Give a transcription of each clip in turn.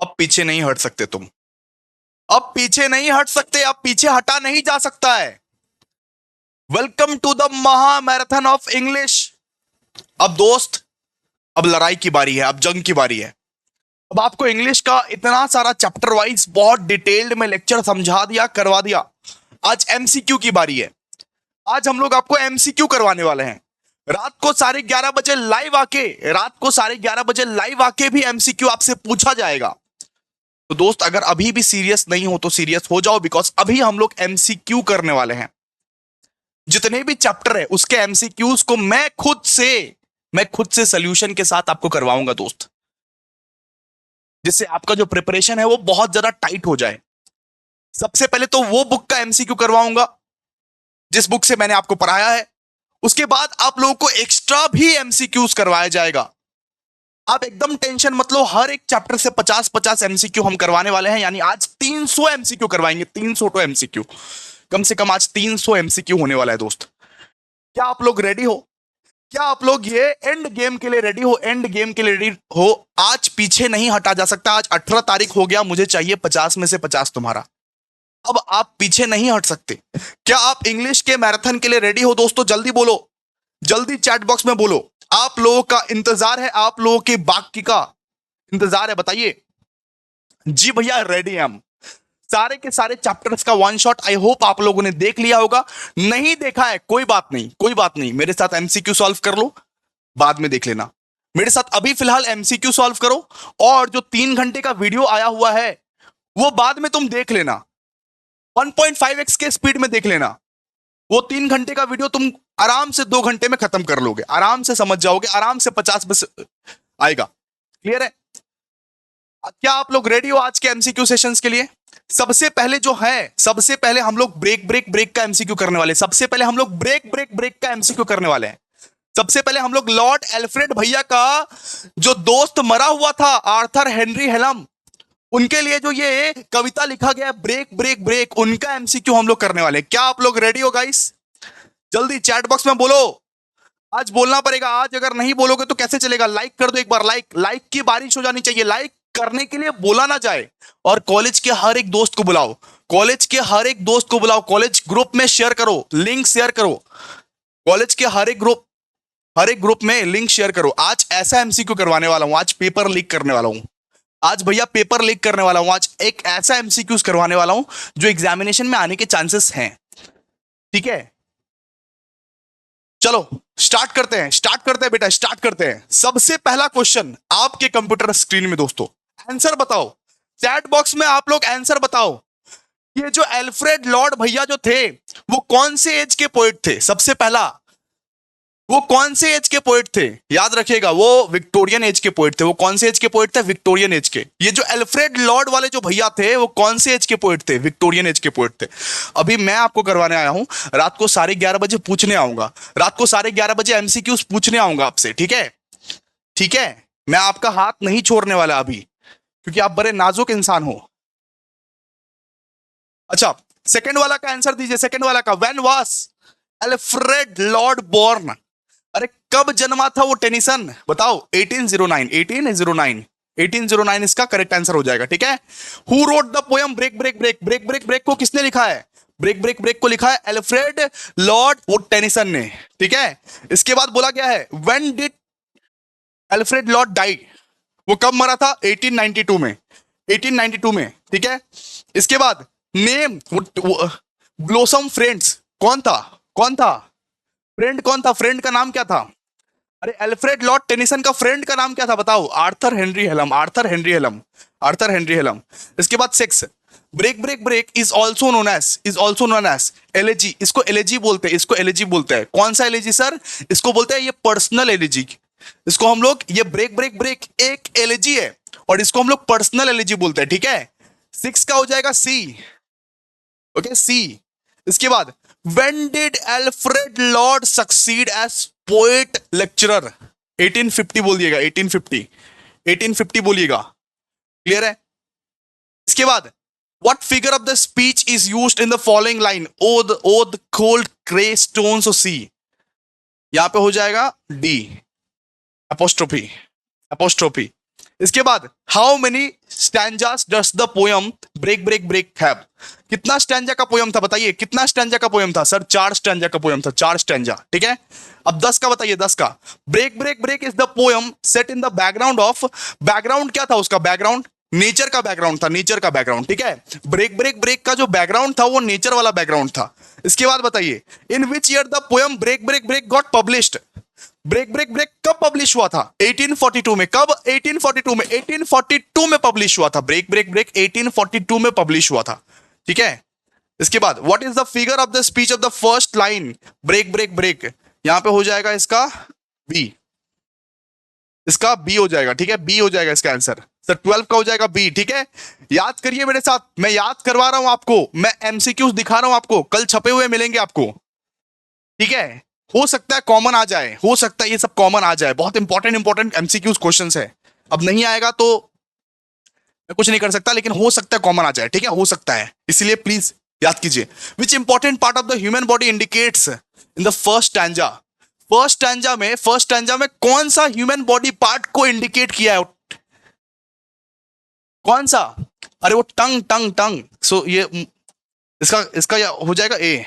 अब पीछे नहीं हट सकते तुम, अब पीछे नहीं हट सकते, अब पीछे हटा नहीं जा सकता है। वेलकम टू द महा मैराथन ऑफ इंग्लिश। अब दोस्त, अब लड़ाई की बारी है, अब जंग की बारी है। अब आपको इंग्लिश का इतना सारा चैप्टर वाइज बहुत डिटेल्ड में लेक्चर समझा दिया, करवा दिया। आज एमसीक्यू की बारी है। आज हम लोग आपको एमसीक्यू करवाने वाले हैं। रात को 11:30 बजे लाइव आके, रात को 11:30 बजे लाइव आके भी एमसीक्यू आपसे पूछा जाएगा। तो दोस्त, अगर अभी भी सीरियस नहीं हो तो सीरियस हो जाओ, बिकॉज अभी हम लोग एमसीक्यू करने वाले हैं। जितने भी चैप्टर है उसके एमसीक्यूज को मैं खुद से सोल्यूशन के साथ आपको करवाऊंगा दोस्त, जिससे आपका जो प्रिपरेशन है वो बहुत ज्यादा टाइट हो जाए। सबसे पहले तो वो बुक का एमसीक्यू करवाऊंगा जिस बुक से मैंने आपको पढ़ाया है। उसके बाद आप लोगों को एक्स्ट्रा भी एमसीक्यूज करवाया जाएगा। आप एकदम टेंशन मत लो, हर एक चैप्टर से 50-50 एमसीक्यू हम करवाने वाले हैं। यानी आज 300 एमसीक्यू करवाएंगे, 300 तो एमसीक्यू, कम से कम आज 300 एमसीक्यू होने वाला है दोस्त। क्या आप लोग रेडी हो? क्या आप लोग ये एंड गेम के लिए रेडी हो? एंड गेम के लिए रेडी हो? आज पीछे नहीं हटा जा सकता। आज 18 तारीख हो गया, मुझे चाहिए 50 में से 50 तुम्हारा। अब आप पीछे नहीं हट सकते। क्या आप इंग्लिश के मैराथन के लिए रेडी हो दोस्तों? जल्दी बोलो, जल्दी चैट बॉक्स में बोलो। आप लोगों का इंतजार है, आप लोगों के बाकी का इंतजार है, बताइए। जी भैया, रेडी हैं हम। सारे के सारे चैप्टर्स का वन शॉट आई होप आप लोगों ने देख लिया होगा। नहीं देखा है कोई बात नहीं, कोई बात नहीं, मेरे साथ एमसीक्यू सॉल्व कर लो, बाद में देख लेना। मेरे साथ अभी फिलहाल एमसीक्यू सॉल्व करो, और जो 3 घंटे का वीडियो आया हुआ है वो बाद में तुम देख लेना, 1.5x के स्पीड में देख लेना। वो 3 घंटे का वीडियो तुम आराम से 2 घंटे में खत्म कर लोगे, आराम से समझ जाओगे, आराम से 50 में आएगा। क्लियर है? क्या आप लोग रेडी हो आज के एमसीक्यू सेशंस के लिए? सबसे पहले जो है, सबसे पहले हम लोग ब्रेक का एमसीक्यू करने वाले। सबसे पहले हम लोग ब्रेक का एमसीक्यू करने वाले हैं। सबसे पहले हम लोग लॉर्ड एल्फ्रेड भैया का जो दोस्त मरा हुआ था, आर्थर हेनरी हेलम, उनके लिए जो ये कविता लिखा गया ब्रेक, उनका एमसीक्यू हम लोग करने वाले हैं। क्या आप लोग रेडी हो गाइस? जल्दी चैट बॉक्स में बोलो। आज बोलना पड़ेगा, आज अगर नहीं बोलोगे तो कैसे चलेगा? लाइक कर दो एक बार, लाइक की बारिश हो जानी चाहिए। लाइक करने के लिए बोला ना जाए। और कॉलेज के हर एक दोस्त को बुलाओ, कॉलेज के हर एक दोस्त को बुलाओ, कॉलेज ग्रुप में शेयर करो, लिंक शेयर करो, कॉलेज के हर एक ग्रुप में लिंक शेयर करो। आज ऐसा एमसीक्यू करवाने वाला हूं, आज पेपर लीक करने वाला हूं। आज भैया पेपर लीक करने वाला हूं। आज एक ऐसा एमसीक्यूज करवाने वाला हूं जो एग्जामिनेशन में आने के चांसेस हैं। ठीक है, चलो स्टार्ट करते हैं बेटा, स्टार्ट करते हैं। सबसे पहला क्वेश्चन आपके कंप्यूटर स्क्रीन में दोस्तों, आंसर बताओ चैट बॉक्स में, आप लोग आंसर बताओ। ये जो एल्फ्रेड लॉर्ड भैया जो थे वो कौन से एज के पोएट थे? सबसे पहला, वो कौन से एज के पोएट थे? याद रखिएगा, वो विक्टोरियन एज के पोएट थे। वो कौन से एज के पोएट थे? विक्टोरियन एज के। ये जो एल्फ्रेड लॉर्ड वाले जो भैया थे वो कौन से एज के पोएट थे? विक्टोरियन एज के पोएट थे। अभी मैं आपको करवाने आया हूं, रात को 11:30 बजे पूछने आऊंगा, रात को 11:30 बजे एमसीक्यूज पूछने आऊंगा आपसे। ठीक है, ठीक है, मैं आपका हाथ नहीं छोड़ने वाला अभी, क्योंकि आप बड़े नाजुक इंसान हो। अच्छा, सेकंड वाला का आंसर दीजिए। सेकंड वाला का, when was Alfred Lord born? अरे कब जन्मा था वो टेनिसन? बताओ। 1809 इसका करेक्ट आंसर हो जाएगा। ठीक है, who wrote the poem break को किसने लिखा है? ब्रेक को लिखा है एल्फ्रेड लॉर्ड वो टेनिसन ने। ठीक है, इसके बाद बोला गया है when did Alfred Lord die? वो कब मरा था? 1892 में, 1892 में। ठीक है, इसके बाद नेम ब्लोसम फ्रेंड्स, कौन था? फ्रेंड कौन था? फ्रेंड का नाम क्या था? अरे एल्फ्रेड लॉर्ड टेनिसन का फ्रेंड का नाम क्या था? बताओ। Arthur Henry Hallam. इसके बाद सेक्स, break is also known as elegy. इसको एलेजी बोलते हैं। कौन सा एलेजी सर? इसको बोलते हैं ये पर्सनल एलेजी। इसको हम लोग, ये ब्रेक एक एलेजी है और इसको हम लोग पर्सनल एलेजी बोलते हैं। ठीक है, 6 का हो जाएगा सी। ओके, सी। इसके बाद when did Alfred Lord succeed as poet lecturer? 1850 बोल दिएगा, 1850 बोलिएगा। क्लियर है? इसके बाद what figure of the speech is used in the following line? oath cold gray stones or sea? यहां पे हो जाएगा डी, apostrophe। इसके बाद how many stanzas does the poem break break break have, कितना स्टैंजा का पोयम था बताइए, कितना स्टैंजा का पोयम था सर? 4 स्टैंजा का पोयम था, 4 स्टैंजा, ठीक है। अब 10 का बताइए, 10 का। Break break break is the poem set in the background of, background क्या था उसका? बैकग्राउंड नेचर का बैकग्राउंड था, नेचर का बैकग्राउंड, ठीक है। ब्रेक ब्रेक ब्रेक का जो बैकग्राउंड था वो नेचर वाला बैकग्राउंड था। इसके बाद बताइए in which year the poem break break break got published, break break break कब पब्लिश हुआ था? 1842 में। कब? 1842 में, 1842 में पब्लिश हुआ था। ब्रेक ब्रेक ब्रेक 1842 में पब्लिश हुआ था, ठीक है। इसके बाद what is the figure of the speech of the first line break break break, यहां पे हो जाएगा इसका बी, इसका बी हो जाएगा, ठीक है, बी हो जाएगा इसका आंसर सर। 12 का हो जाएगा बी, ठीक है। याद करिए मेरे साथ, मैं याद करवा रहा हूं आपको, मैं एमसीक्यूज दिखा रहा हूं आपको, कल छपे हुए मिलेंगे आपको, ठीक है। हो सकता है कॉमन आ जाए, हो सकता है ये सब कॉमन आ जाए, बहुत इंपॉर्टेंट इंपॉर्टेंट एमसीक्यूज क्वेश्चंस है। अब नहीं आएगा तो मैं कुछ नहीं कर सकता, लेकिन हो सकता है कॉमन आ जाए, ठीक है, हो सकता है, इसलिए प्लीज याद कीजिए। Which important part of the human body indicates in the first stanza, first stanza में, फर्स्ट स्टैंजा में कौन सा ह्यूमन बॉडी पार्ट को इंडिकेट किया है? कौन सा? अरे वो टंग टंग टंग। सो ये इसका इसका हो जाएगा ए,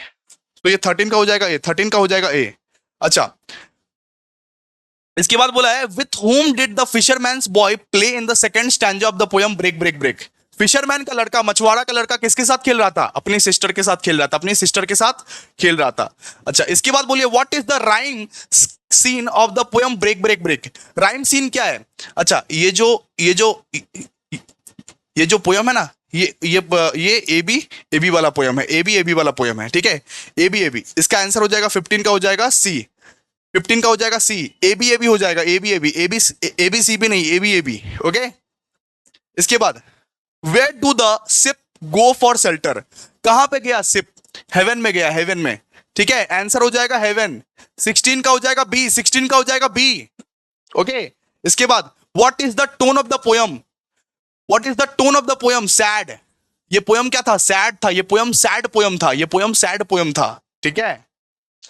तो ये 13 का हो जाएगा ए, 13 का हो जाएगा ए। अच्छा, इसके बाद बोला है with whom did the fisherman's boy play in the second stanza of the poem break break break. Fisherman का लड़का, मछुआरा का लड़का किसके साथ खेल रहा था? अपनी सिस्टर के साथ खेल रहा था, अपनी सिस्टर के साथ खेल रहा था। अच्छा, इसके बाद बोलिए what is the rhyme scheme of the poem break break break. Rhyme scheme क्या है? अच्छा, ये जो पोयम है ना, ये ए बी वाला पोयम है, ए बी वाला पोयम है, ठीक है, ए बी। इसका आंसर हो जाएगा 15 का हो जाएगा सी, 15 का हो जाएगा सी, ए बी हो जाएगा, ए बी सी बी नहीं, ए बी, ओके। इसके बाद where do the ship go for shelter, कहां पे गया शिप? हेवन में गया, हेवन में, ठीक है, आंसर हो जाएगा हेवन। 16 का हो जाएगा बी, 16 का हो जाएगा बी, ओके। इसके बाद what is the tone of the poem, what is the tone of the poem? Sad. ये पोयम क्या था? सैड था, ये पोयम सैड पोयम था, ये पोयम सैड पोयम था, ठीक है।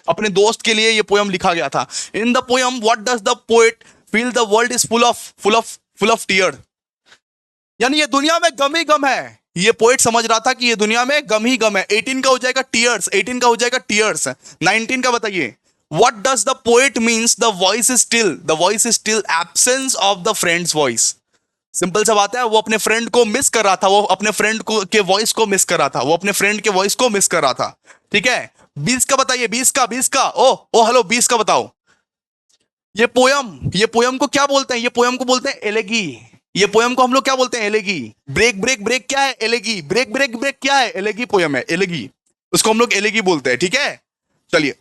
अपने दोस्त के लिए ये पोयम लिखा गया था। In the poem what does the poet feel the world is full of tear, यानी ये दुनिया में गम ही गम है। ये पोएट समझ रहा था कि ये दुनिया में गम ही गम है। 18 का हो जाएगा टीयर्स, 18 का हो जाएगा टीयर्स। 19 का बताइए what does the poet means the voice is still absence of the friends voice. Simple सा बात है, वो अपने फ्रेंड को मिस कर रहा था, वो अपने फ्रेंड को के वॉइस को मिस कर रहा था, वो अपने फ्रेंड के वॉइस को मिस कर रहा था, ठीक है। 20 का बताइए, 20 का ओ हेलो 20 का बताओ। ये पोयम को क्या बोलते हैं? ये पोयम को बोलते हैं एलेगी। ये पोयम को हम लोग क्या बोलते हैं? एलेगी। ब्रेक ब्रेक ब्रेक क्या है? एलेगी। ब्रेक ब्रेक ब्रेक क्या है? एलेगी पोयम है, एलेगी, उसको हम लोग एलेगी बोलते हैं, ठीक है। चलिए,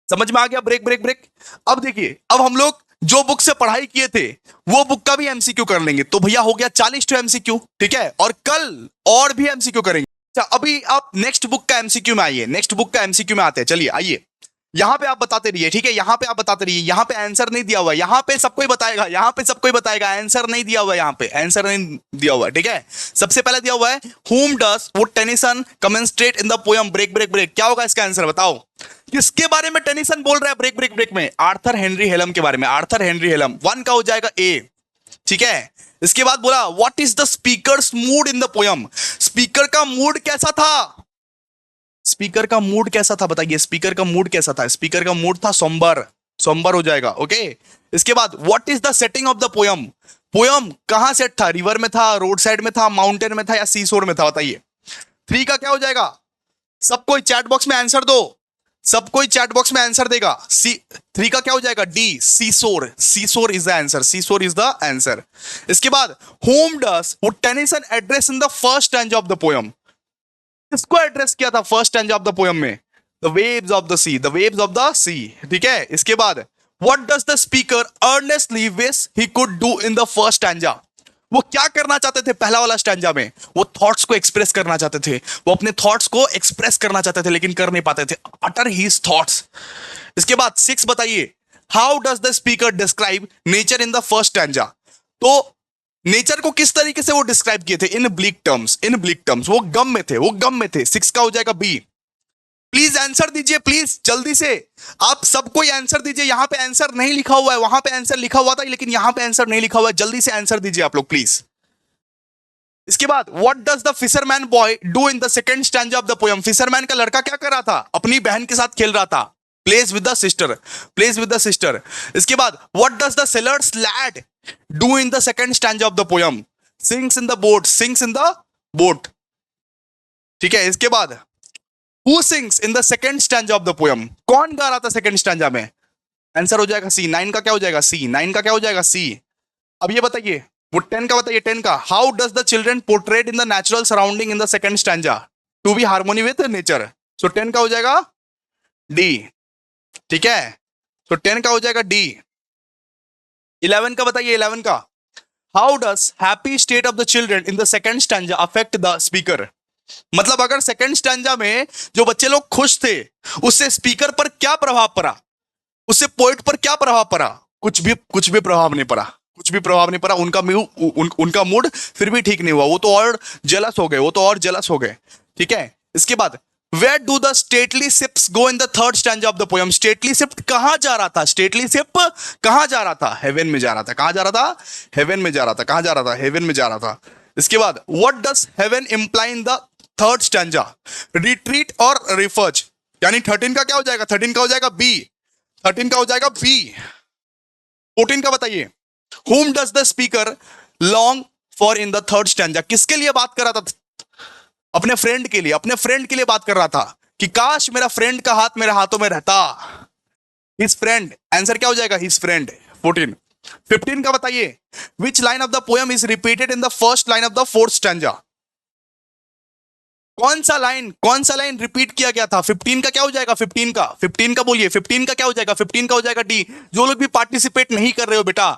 समझ में आ गया ब्रेक ब्रेक ब्रेक। अब देखिए, अब हम लोग जो बुक से पढ़ाई किए थे वो बुक का भी एमसीक्यू कर लेंगे, तो भैया हो गया 40 टू एमसीक्यू, ठीक है। और कल और भी एमसीक्यू करेंगे। अच्छा, अभी आप नेक्स्ट बुक का एमसीक्यू में आइए, नेक्स्ट बुक का एमसीक्यू में आते हैं। चलिए आइए, यहां पे आप बताते रहिए, ठीक है, यहां पे आप बताते रहिए। यहां पे आंसर नहीं दिया हुआ है, यहां पे सबको ही बताएगा, यहां पे सबको ही बताएगा, आंसर नहीं दिया हुआ है, यहां पे आंसर नहीं दिया हुआ है, ठीक है। सबसे पहले दिया हुआ है whom does would Tennyson commentate in the poem break break break, क्या होगा इसका आंसर बताओ? किसके बारे में टेनिसन बोल रहा है ब्रेक ब्रेक ब्रेक में? आर्थर हेनरी हेलम के बारे में, आर्थर हेनरी हेलम। 1 का हो जाएगा ए, ठीक है। इसके बाद बोला what is the speakers mood in the poem, speaker का मूड कैसा था? स्पीकर का मूड कैसा था बताइए, स्पीकर का मूड कैसा था? स्पीकर का मूड था सोम्बर, सोम्बर हो जाएगा, ओके। इसके बाद what is the setting of the poem, poem कहां सेट था? रिवर में था, रोड साइड में था, माउंटेन में था, या सीशोर में था? बताइए। 3 का क्या हो जाएगा? सबको चैट बॉक्स में आंसर दो, सबको चैट बॉक्स में आंसर देगा। 3 का क्या हो जाएगा? D, seashore, seashore is the answer, seashore is the answer. इसके बाद whom does would Tennyson address in the first stanza of the poem, किसको एड्रेस किया था first stanza of the poem में? The waves of the sea, the waves of the sea, ठीक है। इसके बाद what does the speaker earnestly wish he could do in the first stanza, वो क्या करना चाहते थे पहला वाला स्टैंजा में? वो थॉट्स को एक्सप्रेस करना चाहते थे, वो अपने थॉट्स को एक्सप्रेस करना चाहते थे, लेकिन कर नहीं पाते थे, अटर हिज थॉट्स। इसके बाद 6 बताइए how does the speaker describe nature in the first stanza, तो नेचर को किस तरीके से वो डिस्क्राइब किए थे? इन ब्लीक टर्म्स, इन ब्लीक टर्म्स, वो गम में थे, वो गम में थे। 6 का हो जाएगा बी। प्लीज आंसर दीजिए, प्लीज जल्दी से। आप सब कोई आंसर दीजिए। यहां पे आंसर नहीं लिखा हुआ है, वहां पे आंसर लिखा हुआ था, लेकिन यहां पे आंसर नहीं लिखा हुआ है। जल्दी से आंसर दीजिए आप लोग प्लीज। इसके बाद what does the fisherman boy do in the second stanza of the poem? Fisherman का लड़का क्या कर रहा था? अपनी बहन के साथ खेल रहा था। Plays with the sister, plays with the sister. इसके बाद what does the sailor's lad do in the second stanza of the poem? Sings in the boat, sings in the boat. ठीक है, इसके बाद who sings in the second stanza of the poem? कौन गा रहा था सेकंड स्टैंजा में? Answer हो जाएगा सी। 9 का क्या हो जाएगा? सी। 9 का क्या हो जाएगा? सी। अब ये बताइए, वो 10 का बताइए, 10 का। How does the children portrait in the natural surrounding in the second stanza? To be harmony with nature. So 10 का हो जाएगा डी। ठीक है, तो 10 का हो जाएगा डी। 11 का बताइए, 11 का। How does happy state of the children in the second stanza affect the speaker? मतलब अगर सेकंड स्टैंजा में जो बच्चे लोग खुश थे, उससे स्पीकर पर क्या प्रभाव पड़ा? उससे पोएट पर क्या प्रभाव पड़ा? कुछ भी प्रभाव नहीं पड़ा, कुछ भी प्रभाव नहीं पड़ा। उनका मूड फिर भी ठीक नहीं हुआ। वो तो और जेलस हो गए, वो तो और जेलस हो गए। ठीक है, इसके बाद where do the stately ships go in the third stanza of the poem? Stately ship कहां जा रहा था? स्टेटली शिप कहां जा रहा था? हेवन में जा रहा था। कहां जा रहा था? हेवन में जा रहा था। कहां जा रहा था? हेवन में जा रहा था। इसके बाद what does heaven imply in the third stanza? Retreat और रिफर्ज। यानी 13 का क्या हो जाएगा? 13 का हो जाएगा बी। 13 का हो जाएगा बी। 14 का बताइए, whom does the speaker long for in the third stanza? किसके लिए बात कर रहा था? अपने फ्रेंड के लिए, अपने फ्रेंड के लिए बात कर रहा था कि काश मेरा फ्रेंड का हाथ मेरे हाथों में रहता। हिज फ्रेंड, आंसर क्या हो जाएगा? His friend. 14। 15 का बताइए, which line of the poem is repeated in the first line of the fourth stanza? कौन सा लाइन रिपीट किया गया था? 15 का क्या हो जाएगा? 15 का बोलिए, 15 का क्या हो जाएगा? 15 का हो जाएगा डी। जो लोग भी पार्टिसिपेट नहीं कर रहे हो बेटा,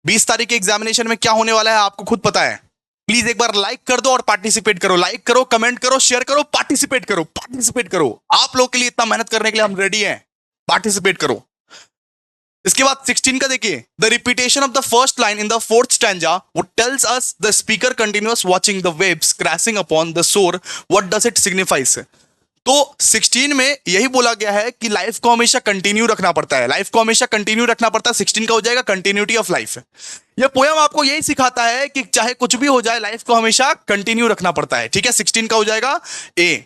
20 तारीख के एग्जामिनेशन में क्या होने वाला है आपको खुद पता है। प्लीज एक बार लाइक कर दो और पार्टिसिपेट करो। लाइक करो, कमेंट करो, शेयर करो, पार्टिसिपेट करो, पार्टिसिपेट करो। आप लोग के लिए इतना मेहनत करने के लिए हम रेडी हैं। पार्टिसिपेट करो। इसके बाद 16 का देखिए, the repetition of the first line in the fourth stanza वो tells us the speaker continuous watching the waves crashing upon the shore, what does it signifies? तो 16 में यही बोला गया है कि लाइफ को हमेशा कंटिन्यू रखना पड़ता है। लाइफ को हमेशा कंटिन्यू रखना पड़ता है। 16 का हो जाएगा कंटिन्यूटी ऑफ लाइफ। ये पोयम आपको यही सिखाता है कि चाहे कुछ भी हो जाए, लाइफ को हमेशा कंटिन्यू रखना पड़ता है। ठीक है, 16 का हो जाएगा ए।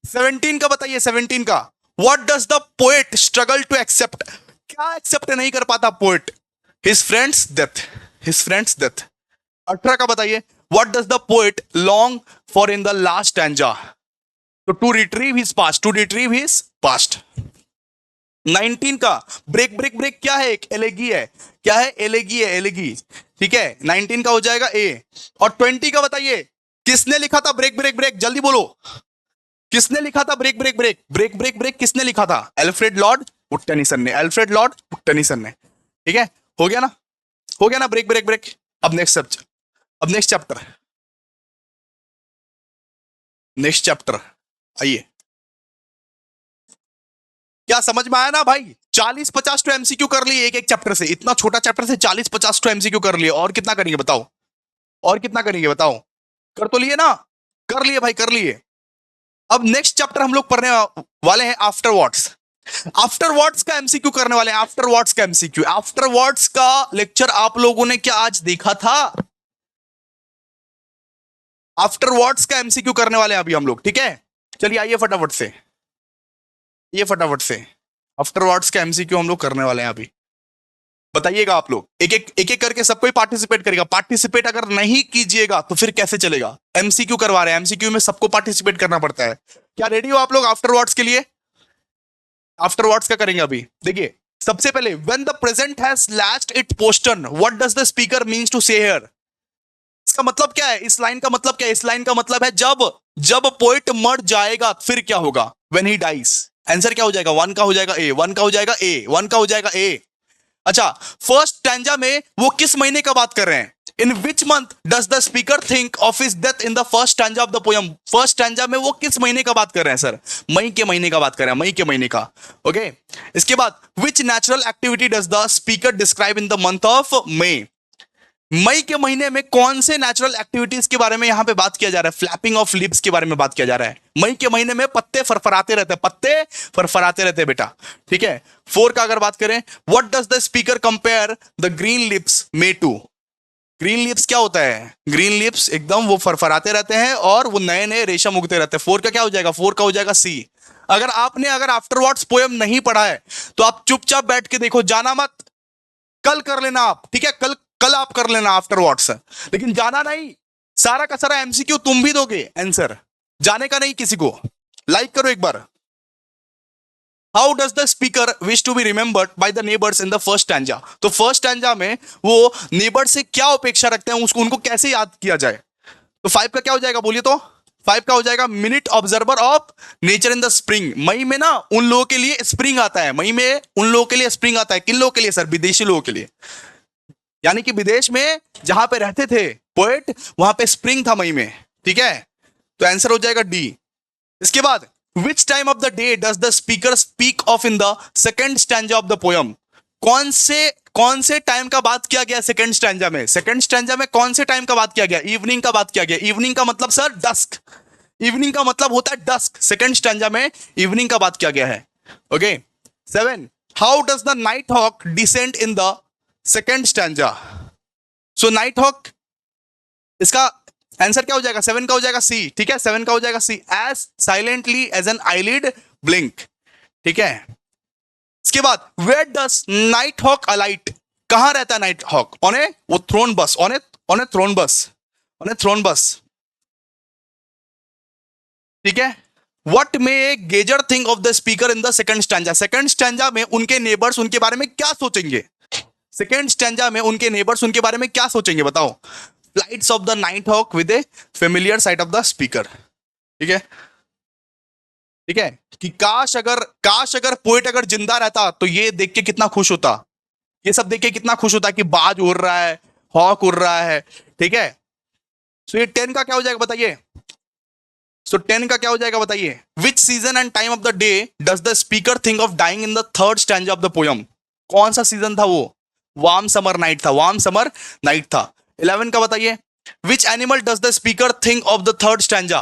17 का बताइए, 17 का। What does the poet struggle to accept? क्या एक्सेप्ट नहीं कर पाता poet? His friend's death, his friend's death. 18 का बताइए, what does the poet long for in the last stanza? तो to retrieve his past, to retrieve his past. 19 का break break break क्या है? एक एलेगी है। क्या है? एलेगी है, एलेगी। ठीक है, 19 का हो जाएगा ए। और 20 का बताइए, किसने लिखा था ब्रेक ब्रेक ब्रेक? जल्दी बोलो, किसने लिखा था break break break? Break break break किसने लिखा था? एल्फ्रेड लॉर्ड टेनिसन ने, एल्फ्रेड लॉर्ड टेनिसन ने। ठीक है, हो गया ना, हो गया ना ब्रेक ब्रेक ब्रेक। अब नेक्स्ट चैप्टर, अब नेक्स्ट चैप्टर, नेक्स्ट चैप्टर आइए। क्या समझ में आया ना भाई? 40-50 तो एमसीक्यू कर लिए एक एक चैप्टर से। इतना छोटा चैप्टर से 40-50 तो एमसीक्यू कर लिए। और कितना करेंगे बताओ? और कितना करेंगे बताओ? कर तो लिए ना? कर लिए भाई, कर लिए। अब नेक्स्ट चैप्टर हम लोग पढ़ने वाले हैं आफ्टर व्हाट्स। आफ्टर वर्ड्स का एमसीक्यू करने वाले हैं। आफ्टर वर्ड्स का एमसीक्यू, आफ्टर वर्ड्स का लेक्चर आप लोगों ने क्या आज देखा था? आफ्टर वर्ड्स का एमसीक्यू करने वाले हैं अभी हम लोग। ठीक है, चलिए आइए फटाफट से, ये फटाफट से आफ्टर वर्ड्स का एमसीक्यू हम लोग करने वाले हैं अभी। बताइएगा आप लोग, एक एक करके सब कोई पार्टिसिपेट करेगा। पार्टिसिपेट अगर नहीं कीजिएगा तो फिर कैसे चलेगा? एमसीक्यू करवा रहे हैं, एमसीक्यू में सबको पार्टिसिपेट करना पड़ता है। क्या रेडी हो आप लोग आफ्टर वर्ड्स के लिए? आफ्टर वर्ड्स का करेंगे अभी। देखिए, सबसे पहले when the present has last it postern, what does the speaker means to say here? इसका मतलब क्या है? इस लाइन का मतलब क्या है? इस लाइन का मतलब है जब पोएट मर जाएगा फिर क्या होगा? When he dies. आंसर क्या हो जाएगा? 1 का हो जाएगा ए, 1 का हो जाएगा ए, 1 का हो जाएगा ए। अच्छा, फर्स्ट स्टैंजा में वो किस महीने का बात कर रहे हैं? In which month does the speaker think of his death in the first stanza of the poem? First stanza में वो किस महीने का बात कर रहे हैं सर? मई के महीने का बात कर रहे हैं, मई के महीने का। ओके, इसके बाद which natural activity does the speaker describe in the month of May? मई के महीने में कौन से नेचुरल एक्टिविटीज के बारे में यहां पे बात किया जा रहा है? फ्लैपिंग ऑफ लिप्स के बारे में बात किया जा रहा है। मई के महीने में पत्ते फरफराते रहते हैं, पत्ते फरफराते रहते हैं बेटा, ठीक है। 4 का अगर बात करें, what does the speaker compare the green lips may to? Green lips क्या होता है? ग्रीन लिप्स एकदम वो फरफराते रहते हैं और वो नए नए रेशम उगते रहते हैं। 4 का क्या हो जाएगा? 4 का हो जाएगा सी। अगर आफ्टरवर्ड्स पोएम नहीं पढ़ा है तो आप चुपचाप बैठ के देखो, जाना मत, कल कर लेना आप, ठीक है, कल कल आप कर लेना आफ्टरवर्ड्स, लेकिन जाना नहीं। सारा का सारा एमसीक्यू तुम भी दोगे आंसर, जाने का नहीं किसी को। लाइक करो एक बार। How does the speaker wish to be remembered by the neighbours in the first stanza? तो फर्स्ट स्टैंजा में वो नेबर से क्या अपेक्षा रखते हैं, उसको उनको कैसे याद किया जाए? तो 5 का क्या हो जाएगा बोलिए तो? 5 का हो जाएगा minute observer of nature in the spring. मई में ना उन लोगों के लिए स्प्रिंग आता है, मई में उन लोगों के लिए स्प्रिंग आता है। किन लोगों के लिए सर? विदेशी लोगों के लिए, यानी कि विदेश में जहां पे रहते थे पोएट, वहां पे स्प्रिंग था मई में, ठीक है। तो आंसर हो जाएगा डी। इसके बाद which time of the day does the speaker speak of in the second stanza of the poem? कौन से टाइम का बात किया गया सेकंड स्टैंजा में? सेकंड स्टैंजा में कौन से टाइम का बात किया गया? इवनिंग का बात किया गया। इवनिंग का मतलब सर डस्क, इवनिंग का मतलब होता है डस्क। सेकंड स्टैंजा में इवनिंग का बात किया गया है। Okay. 7, how does the night hawk descend in the second stanza? So night hawk, इसका आंसर क्या हो जाएगा? 7 का हो जाएगा सी, ठीक है, 7 का हो जाएगा C. As silently as an eyelid blink, ठीक है। इसके बाद where does night hawk alight? कहां रहता है नाइट हॉक? ऑन ए वो thorn bush, on a thorn bush, on a thorn bush, ठीक है। What may gazer think of the speaker in the second stanza? Second stanza में उनके neighbours उनके बारे में क्या सोचेंगे? सेकंड स्टैंजा में उनके नेबर्स उनके बारे में क्या सोचेंगे बताओ? Flights of the night hawk with a familiar sight of the speaker, ठीक है, ठीक है। कि काश अगर पोएट अगर जिंदा रहता तो ये देख के कितना खुश होता, ये सब देख के कितना खुश होता कि बाज उड़ रहा है, हॉक उड़ रहा है, ठीक है। सो ये 10 का क्या हो जाएगा बताइए? सो 10 का क्या हो जाएगा बताइए? Which season and time of the day does the speaker think of dying in the third stanza of the poem? कौन सा सीजन था वो? वार्म समर नाइट था, वार्म समर नाइट था। 11 का बताइए, which animal does the speaker think of the third stanza?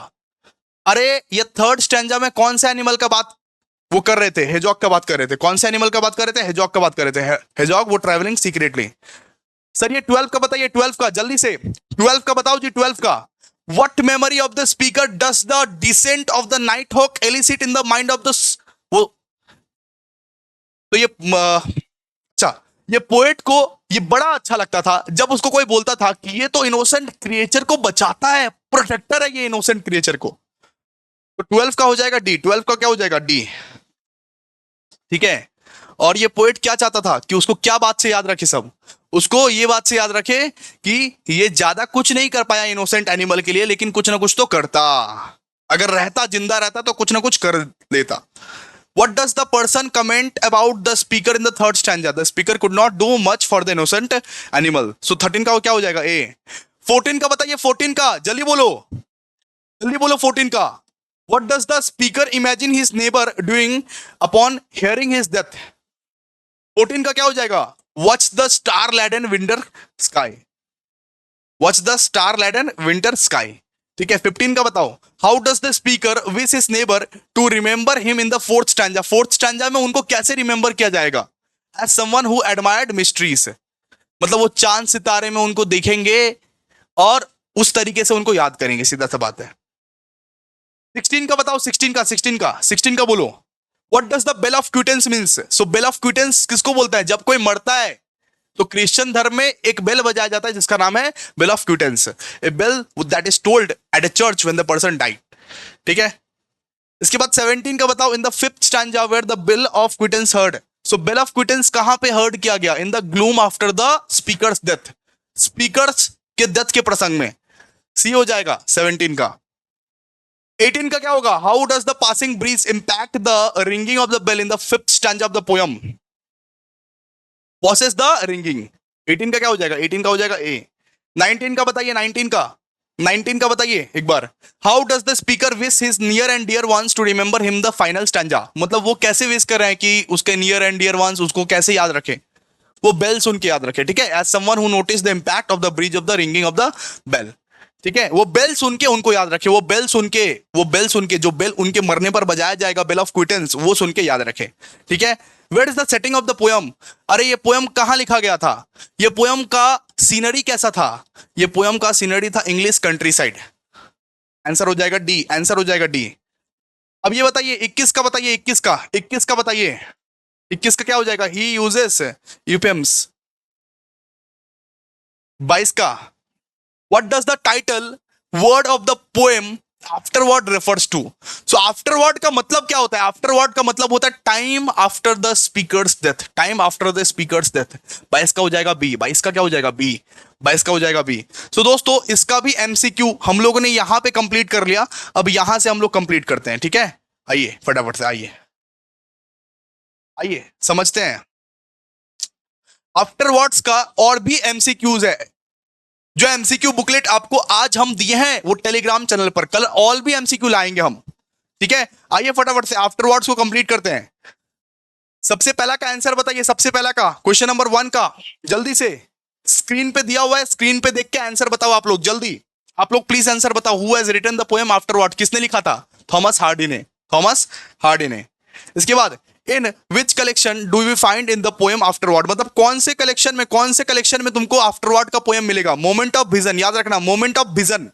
अरे ये थर्ड स्टैंजा में कौन से एनिमल का बात वो कर रहे थे? हेजॉक का बात कर रहे थे। कौन से एनिमल का बात कर रहे थे? हेजॉक का बात कर रहे थे। हेजॉक वो ट्रैवलिंग सीक्रेटली। सर ये 12 का बताइए, 12 का जल्दी से, 12 का बताओ जी, 12 का। What memory of the speaker does the descent of the night hawk elicit in the mind of the वो? तो ये अच्छा, ये पोएट को ये बड़ा अच्छा लगता था जब उसको कोई बोलता था कि ये तो इनोसेंट क्रिएचर को बचाता है, प्रोटेक्टर है ये इनोसेंट क्रिएचर को। तो 12 का हो जाएगा डी। 12 का क्या हो जाएगा? डी, ठीक है। और ये पोएट क्या चाहता था कि उसको क्या बात से याद रखे? सब उसको ये बात से याद रखे कि ये ज्यादा कुछ नहीं कर पाया इनोसेंट एनिमल के लिए, लेकिन कुछ ना कुछ तो करता। अगर रहता, जिंदा रहता तो कुछ ना कुछ कर लेता। What does the person comment about the speaker in the third stanza? The speaker could not do much for the innocent animal. So 13 का क्या हो जाएगा? A। 14 का बताइए, 14 का जल्दी बोलो, जल्दी बोलो 14 का। What does the speaker imagine his neighbor doing upon hearing his death? 14 का क्या हो जाएगा? Watch the star laden winter sky. Watch the star laden winter sky. ठीक है। 15 का बताओ, how does the speaker wish his neighbour to remember him in the fourth stanza? Fourth stanza में उनको कैसे रिमेंबर किया जाएगा? As someone who admired mysteries, मतलब वो चांद सितारे में उनको देखेंगे और उस तरीके से उनको याद करेंगे, सीधा सा बात है। 16 का बताओ, 16 का बोलो। What does the bell of quittance means? So bell of quittance किसको बोलता है? जब कोई मरता है तो क्रिश्चियन धर्म में एक बेल बजाया जाता है जिसका नाम है bell of quittance. A bell that is tolled at a church when the person died, ठीक है। इसके बाद 17 का बताओ, in the fifth stanza where the bell of quittance heard? So bell of quittance कहां पे हर्ड किया गया? In the gloom after the speaker's death, speaker's के डेथ के प्रसंग में। सी हो जाएगा 17 का। 18 का क्या होगा? How does the passing breeze impact the ringing of the bell in the fifth stanza of the poem? Pauses the ringing. 18 का क्या हो जाएगा? 18 का हो जाएगा ए। 19 का बताइए, 19 का बताइए एक बार। How does the speaker wish his near and dear ones to remember him the final stanza? मतलब वो कैसे विश कर रहे हैं कि उसके नियर एंड डियर वंस उसको कैसे याद रखें? वो बेल सुन के याद रखे, ठीक है। As someone who notice the impact of the bridge of the ringing of the bell, ठीक है। वो बेल सुन के उनको याद रखे, वो बेल सुन के जो बेल उनके मरने पर बजाया जाएगा, बेल ऑफ क्विटेंस, वो सुन के याद रखे, ठीक है। Where is the setting of the poem? अरे ये पोयम कहां लिखा गया था? ये पोयम का सीनरी कैसा था? ये पोयम का सीनरी था इंग्लिश कंट्री साइड। आंसर हो जाएगा डी, आंसर हो जाएगा डी। अब ये बताइए 21 का बताइए, 21 का बताइए, 21 का क्या हो जाएगा? He uses यूपेम्स। 22 का what does the title word of the poem afterward refers to? So afterward का मतलब क्या होता है? afterward का मतलब होता है time after the speaker's death, time after the speaker's death। 22 का हो जाएगा बी, 22 का क्या हो जाएगा? बी, 22 का हो जाएगा बी। सो दोस्तों इसका भी एमसीक्यू हम लोगों ने यहां पे कंप्लीट कर लिया, अब यहां से हम लोग कंप्लीट करते हैं, ठीक है। आइए फटाफट से आइए आइए समझते हैं। आफ्टरवर्ड्स का और भी एमसीक्यूज है। जो एमसीक्यू बुकलेट आपको आज हम दिए हैं वो टेलीग्राम चैनल पर, कल और भी एमसीक्यू लाएंगे हम, ठीक है। आइए फटाफट से आफ्टरवर्ड्स को कंप्लीट करते हैं। सबसे पहला का आंसर बताइए, सबसे पहला का क्वेश्चन नंबर 1 का, जल्दी से स्क्रीन पे दिया हुआ है, स्क्रीन पे देख के आंसर बताओ आप लोग, जल्दी आप लोग प्लीज आंसर बताओ। Who has written the poem afterward? किसने लिखा था? थॉमस हार्डी ने, थॉमस हार्डी ने। इसके बाद in which collection do we find in the poem afterward? मतलब कौन से कलेक्शन में तुमको आफ्टरवर्ड का पोएम मिलेगा? मोमेंट ऑफ विजन, याद रखना, moment of vision,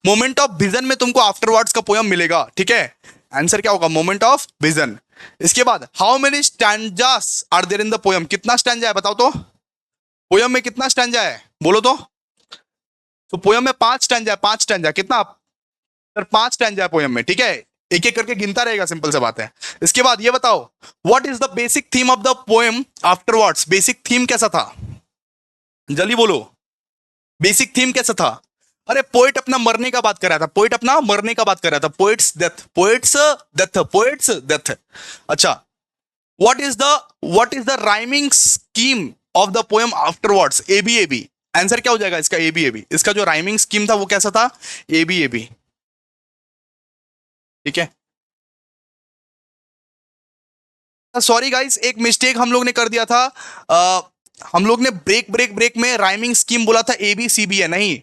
moment of vision में तुमको आफ्टरवर्ड्स का पोएम मिलेगा, ठीक है। आंसर क्या होगा? Moment of vision. इसके बाद how many stanzas are there in the poem? कितना स्टैंजा है बताओ तो, पोएम में कितना स्टैंजा है बोलो तो पोएम में 5 स्टैंजा है, 5 स्टैंजा, कितना सर? 5 स्टैंजा है पोएम में, ठीक है। एक एक करके गिनता रहेगा, सिंपल सा बात है। इसके बाद ये बताओ what is the basic theme of the poem afterwards? Basic theme कैसा था? जल्दी बोलो, बेसिक थीम कैसा था? अरे पोएट अपना मरने का बात कर रहा था, पोएट अपना मरने का बात कर रहा था, poet's death, poet's death, poet's death. अच्छा, what is the rhyming scheme of the poem afterwards? A B. Answer क्या हो जाएगा इसका? एबी। इसका जो राइमिंग स्कीम था वो कैसा था? एबी, ठीक है। सॉरी गाइस, एक मिस्टेक हम लोग ने कर दिया था। हम लोग ने ब्रेक में राइमिंग स्कीम बोला था एबीसीबी है, नहीं,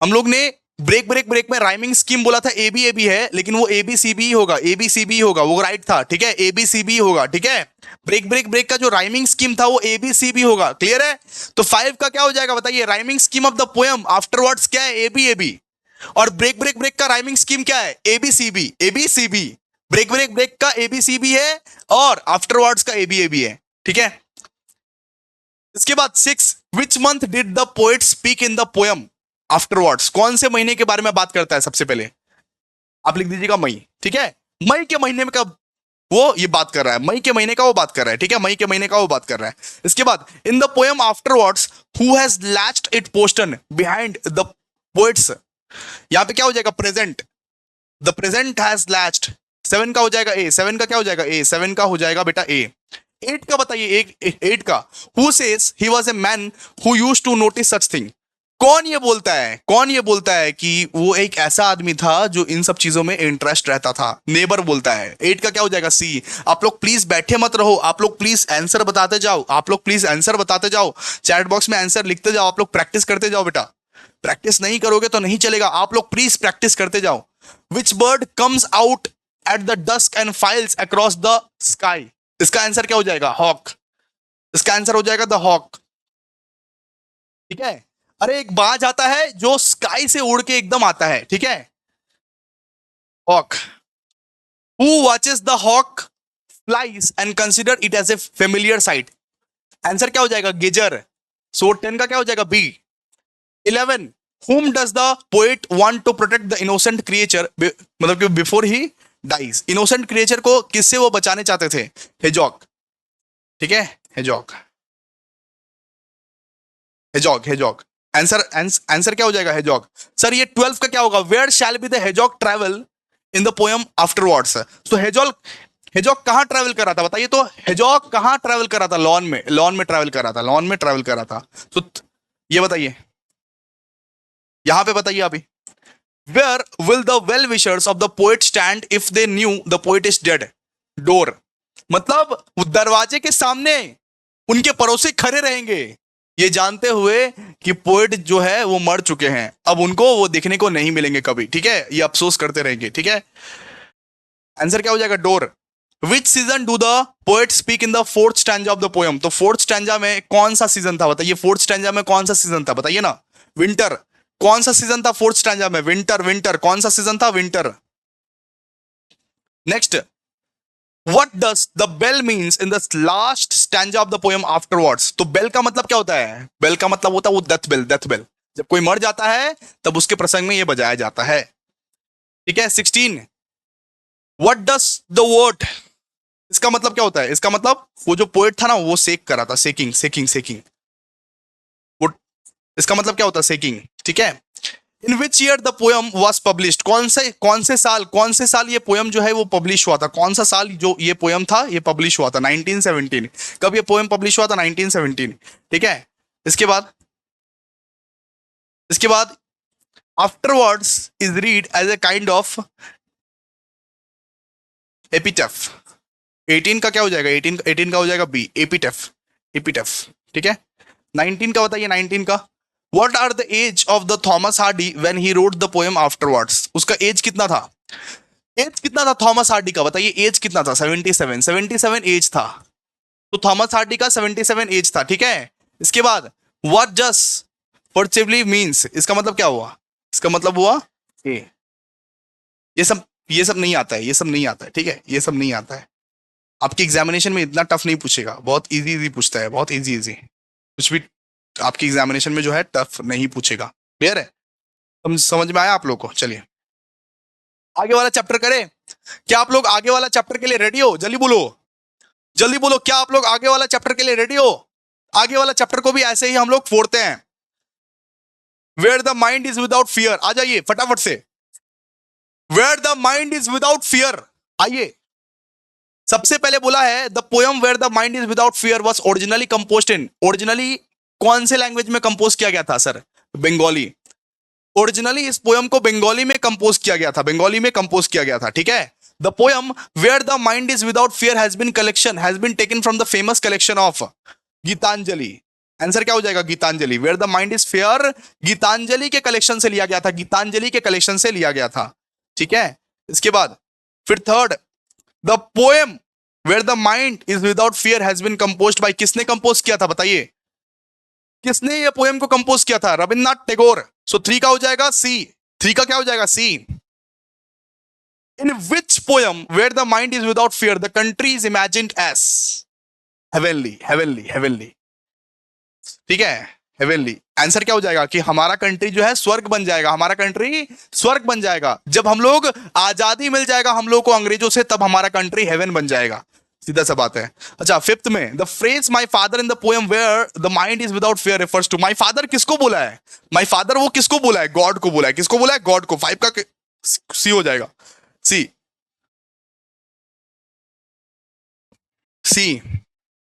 हम लोग ने ब्रेक में राइमिंग स्कीम बोला था एबी है, लेकिन वो एबीसीबी होगा, एबीसीबी होगा, वो राइट था, ठीक है, एबीसीबी होगा, ठीक है। ब्रेक का जो राइमिंग स्कीम था वो एबीसीबी होगा, क्लियर है। तो 5 का क्या हो जाएगा बताइए? Rhyming scheme of the poem afterwards क्या है? एबी। और ब्रेक का राइमिंग स्कीम क्या है? एबीसीबी। ब्रेक का एबीसीबी है और आफ्टरवर्ड्स का एबी है, ठीक है। इसके बाद 6 which month did the poet speak in the poem afterwards? कौन से महीने के बारे में बात करता है? सबसे पहले आप लिख दीजिएगा मई, ठीक है। मई के महीने में कब वो ये बात कर रहा है? मई के महीने का वो बात कर रहा है, ठीक है, मई के महीने का वो बात कर रहा है। इसके बाद in the poem afterwards who has latched it postern behind the poets? यहां पे क्या हो जाएगा? Present, the present has latched. 7 का हो जाएगा ए, 7 का क्या हो जाएगा? ए, 7 का हो जाएगा बेटा ए। 8 का बताइए, 8 का who says he was a man who used to notice such thing? कौन ये बोलता है कि वो एक ऐसा आदमी था जो इन सब चीजों में इंटरेस्ट रहता था? नेबर बोलता है। 8 का क्या हो जाएगा? सी। आप लोग प्लीज बैठे मत रहो, आप लोग प्लीज आंसर बताते जाओ, चैट बॉक्स में आंसर लिखते जाओ, आप लोग प्रैक्टिस करते जाओ बेटा, प्रैक्टिस नहीं करोगे तो नहीं चलेगा, आप लोग प्लीज प्रैक्टिस करते जाओ। Which bird comes out at the dusk and flies across the sky? इसका आंसर क्या हो जाएगा? हॉक। इसका आंसर हो जाएगा द हॉक, ठीक है। अरे एक बाज आता है जो स्काई से उड़ के एकदम आता है, ठीक है, hawk. Who watches the hawk flies and consider it as a familiar sight? Answer क्या हो जाएगा? गेजर। सो 10 का क्या हो जाएगा? B. 11 whom does the poet want to protect the innocent creature, मतलब कि before he dies? innocent creature को किससे वो बचाने चाहते थे? हेजॉग, ठीक है, हेजॉग। आंसर क्या हो जाएगा? हेजॉग। सर ये 12 का क्या होगा? Where shall be the hedgehog travel in the poem afterwards? तो हेजॉग कहां ट्रैवल कर रहा था बताइए तो? हेजॉग कहां ट्रैवल कर रहा था? लॉन में ट्रैवल कर रहा था, तो ये बताइए, यहां पे बताइए अभी। Where will the well wishers of the poet stand if they knew the poet is dead? Door, मतलब दरवाजे के सामने उनके पड़ोसी खड़े रहेंगे, ये जानते हुए कि पोएट जो है वो मर चुके हैं, अब उनको वो देखने को नहीं मिलेंगे कभी, ठीक है, ये अफसोस करते रहेंगे, ठीक है। आंसर क्या हो जाएगा? Door. Which season do the poet speak in the fourth stanza of the poem? तो फोर्थ स्टैंजा में कौन सा सीजन था बताइए, फोर्थ स्टैंजा में कौन सा सीजन था बताइए ना। विंटर। कौन सा सीजन था फोर्थ स्टैंजा में? विंटर। विंटर कौन सा सीजन था? Winter. Next, what does the bell means in the last stanza of the poem afterwards? तो बेल का मतलब क्या होता है? बेल का मतलब होता है वो डेथ बेल, डेथ बेल। जब कोई मर जाता है तब उसके प्रसंग में ये बजाया जाता है, ठीक है। 16, व्हाट डज द वर्ड, इसका मतलब क्या होता है? इसका मतलब वो जो पोएट था ना वो सेक कर रहा था, सेकिंग सेकिंग सेकिंग, वो इसका मतलब क्या होता है? सेकिंग, ठीक है। In which year the poem was published? कौन से साल ये पोएम जो है वो पब्लिश हुआ था? कौन सा साल जो ये पोएम था ये पब्लिश हुआ था? 1917। कब ये पोएम पब्लिश हुआ था? 1917, ठीक है। इसके बाद afterwards is read as a kind of epitaph. 18 का क्या हो जाएगा? 18 का हो जाएगा बी, एपिटफ, एपिटफ, ठीक है। 19 का बताइए, 19 का। What are the age of the Thomas Hardy when he wrote the poem afterwards? उसका एज कितना था? एज कितना था थॉमस हार्डी का? बताइए एज कितना था? 77, 77 एज था। तो थॉमस हार्डी का 77 एज था, ठीक है। इसके बाद what does forcibly means? इसका मतलब क्या हुआ? इसका मतलब हुआ ए। ये सब नहीं आता है, ये सब नहीं आता है, ठीक है, ये सब नहीं आता है। आपकी एग्जामिनेशन में इतना टफ नहीं पूछेगा, बहुत इजी इजी पूछता है, बहुत इजी इजी। कुछ भी आपकी एग्जामिनेशन में जो है टफ नहीं पूछेगा। क्लियर है? समझ में आया आप लोग को? चलिए आगे वाला चैप्टर करें। क्या आप लोग आगे वाला चैप्टर के लिए रेडी हो? जल्दी बोलो, जल्दी बोलो, क्या आप लोग आगे वाला चैप्टर के लिए रेडी हो? आगे वाला चैप्टर को भी ऐसे ही हम लोग फोड़ते हैं। Where the mind is without fear, आ जाइए फटाफट से। Where the mind is without fear, आइए। सबसे पहले बोला है the poem where the mind is without fear was originally composed in, originally कौन से लैंग्वेज में कंपोज किया गया था सर? बंगाली। ओरिजिनली इस पोएम को बंगाली में कंपोज किया गया था, बंगाली में कंपोज किया गया था, ठीक है। The poem where the mind is without fear has been taken from the famous collection of Gitanjali. Answer क्या हो जाएगा? Gitanjali. Where the mind is fair Gitanjali के कलेक्शन से लिया गया था, गीतांजलि के कलेक्शन से लिया गया था, ठीक है। इसके बाद फिर third, the poem where the mind is without fear has been composed by, किसने कंपोज किया था बताइए? किसने ये पोएम को कंपोज किया था? रविन्द्रनाथ टैगोर। सो 3 का हो जाएगा सी, 3 का क्या हो जाएगा? C. In which poem where the mind is without fear the country is imagined as heavenly, heavenly, heavenly, ठीक है, हेवनली। आंसर क्या हो जाएगा कि हमारा कंट्री जो है स्वर्ग बन जाएगा, हमारा कंट्री स्वर्ग बन जाएगा। जब हम लोग आजादी मिल जाएगा हम लोग को अंग्रेजों से, तब हमारा कंट्री हेवन बन जाएगा, सीधा सा बात है। अच्छा, फिफ्थ में the phrase my father in the poem where the mind is without fear refers to, my father किसको बोला है? माई फादर वो किसको बोला है? गॉड को बोला है। किसको बोला है? गॉड को। 5 का सी हो जाएगा, सी, सी,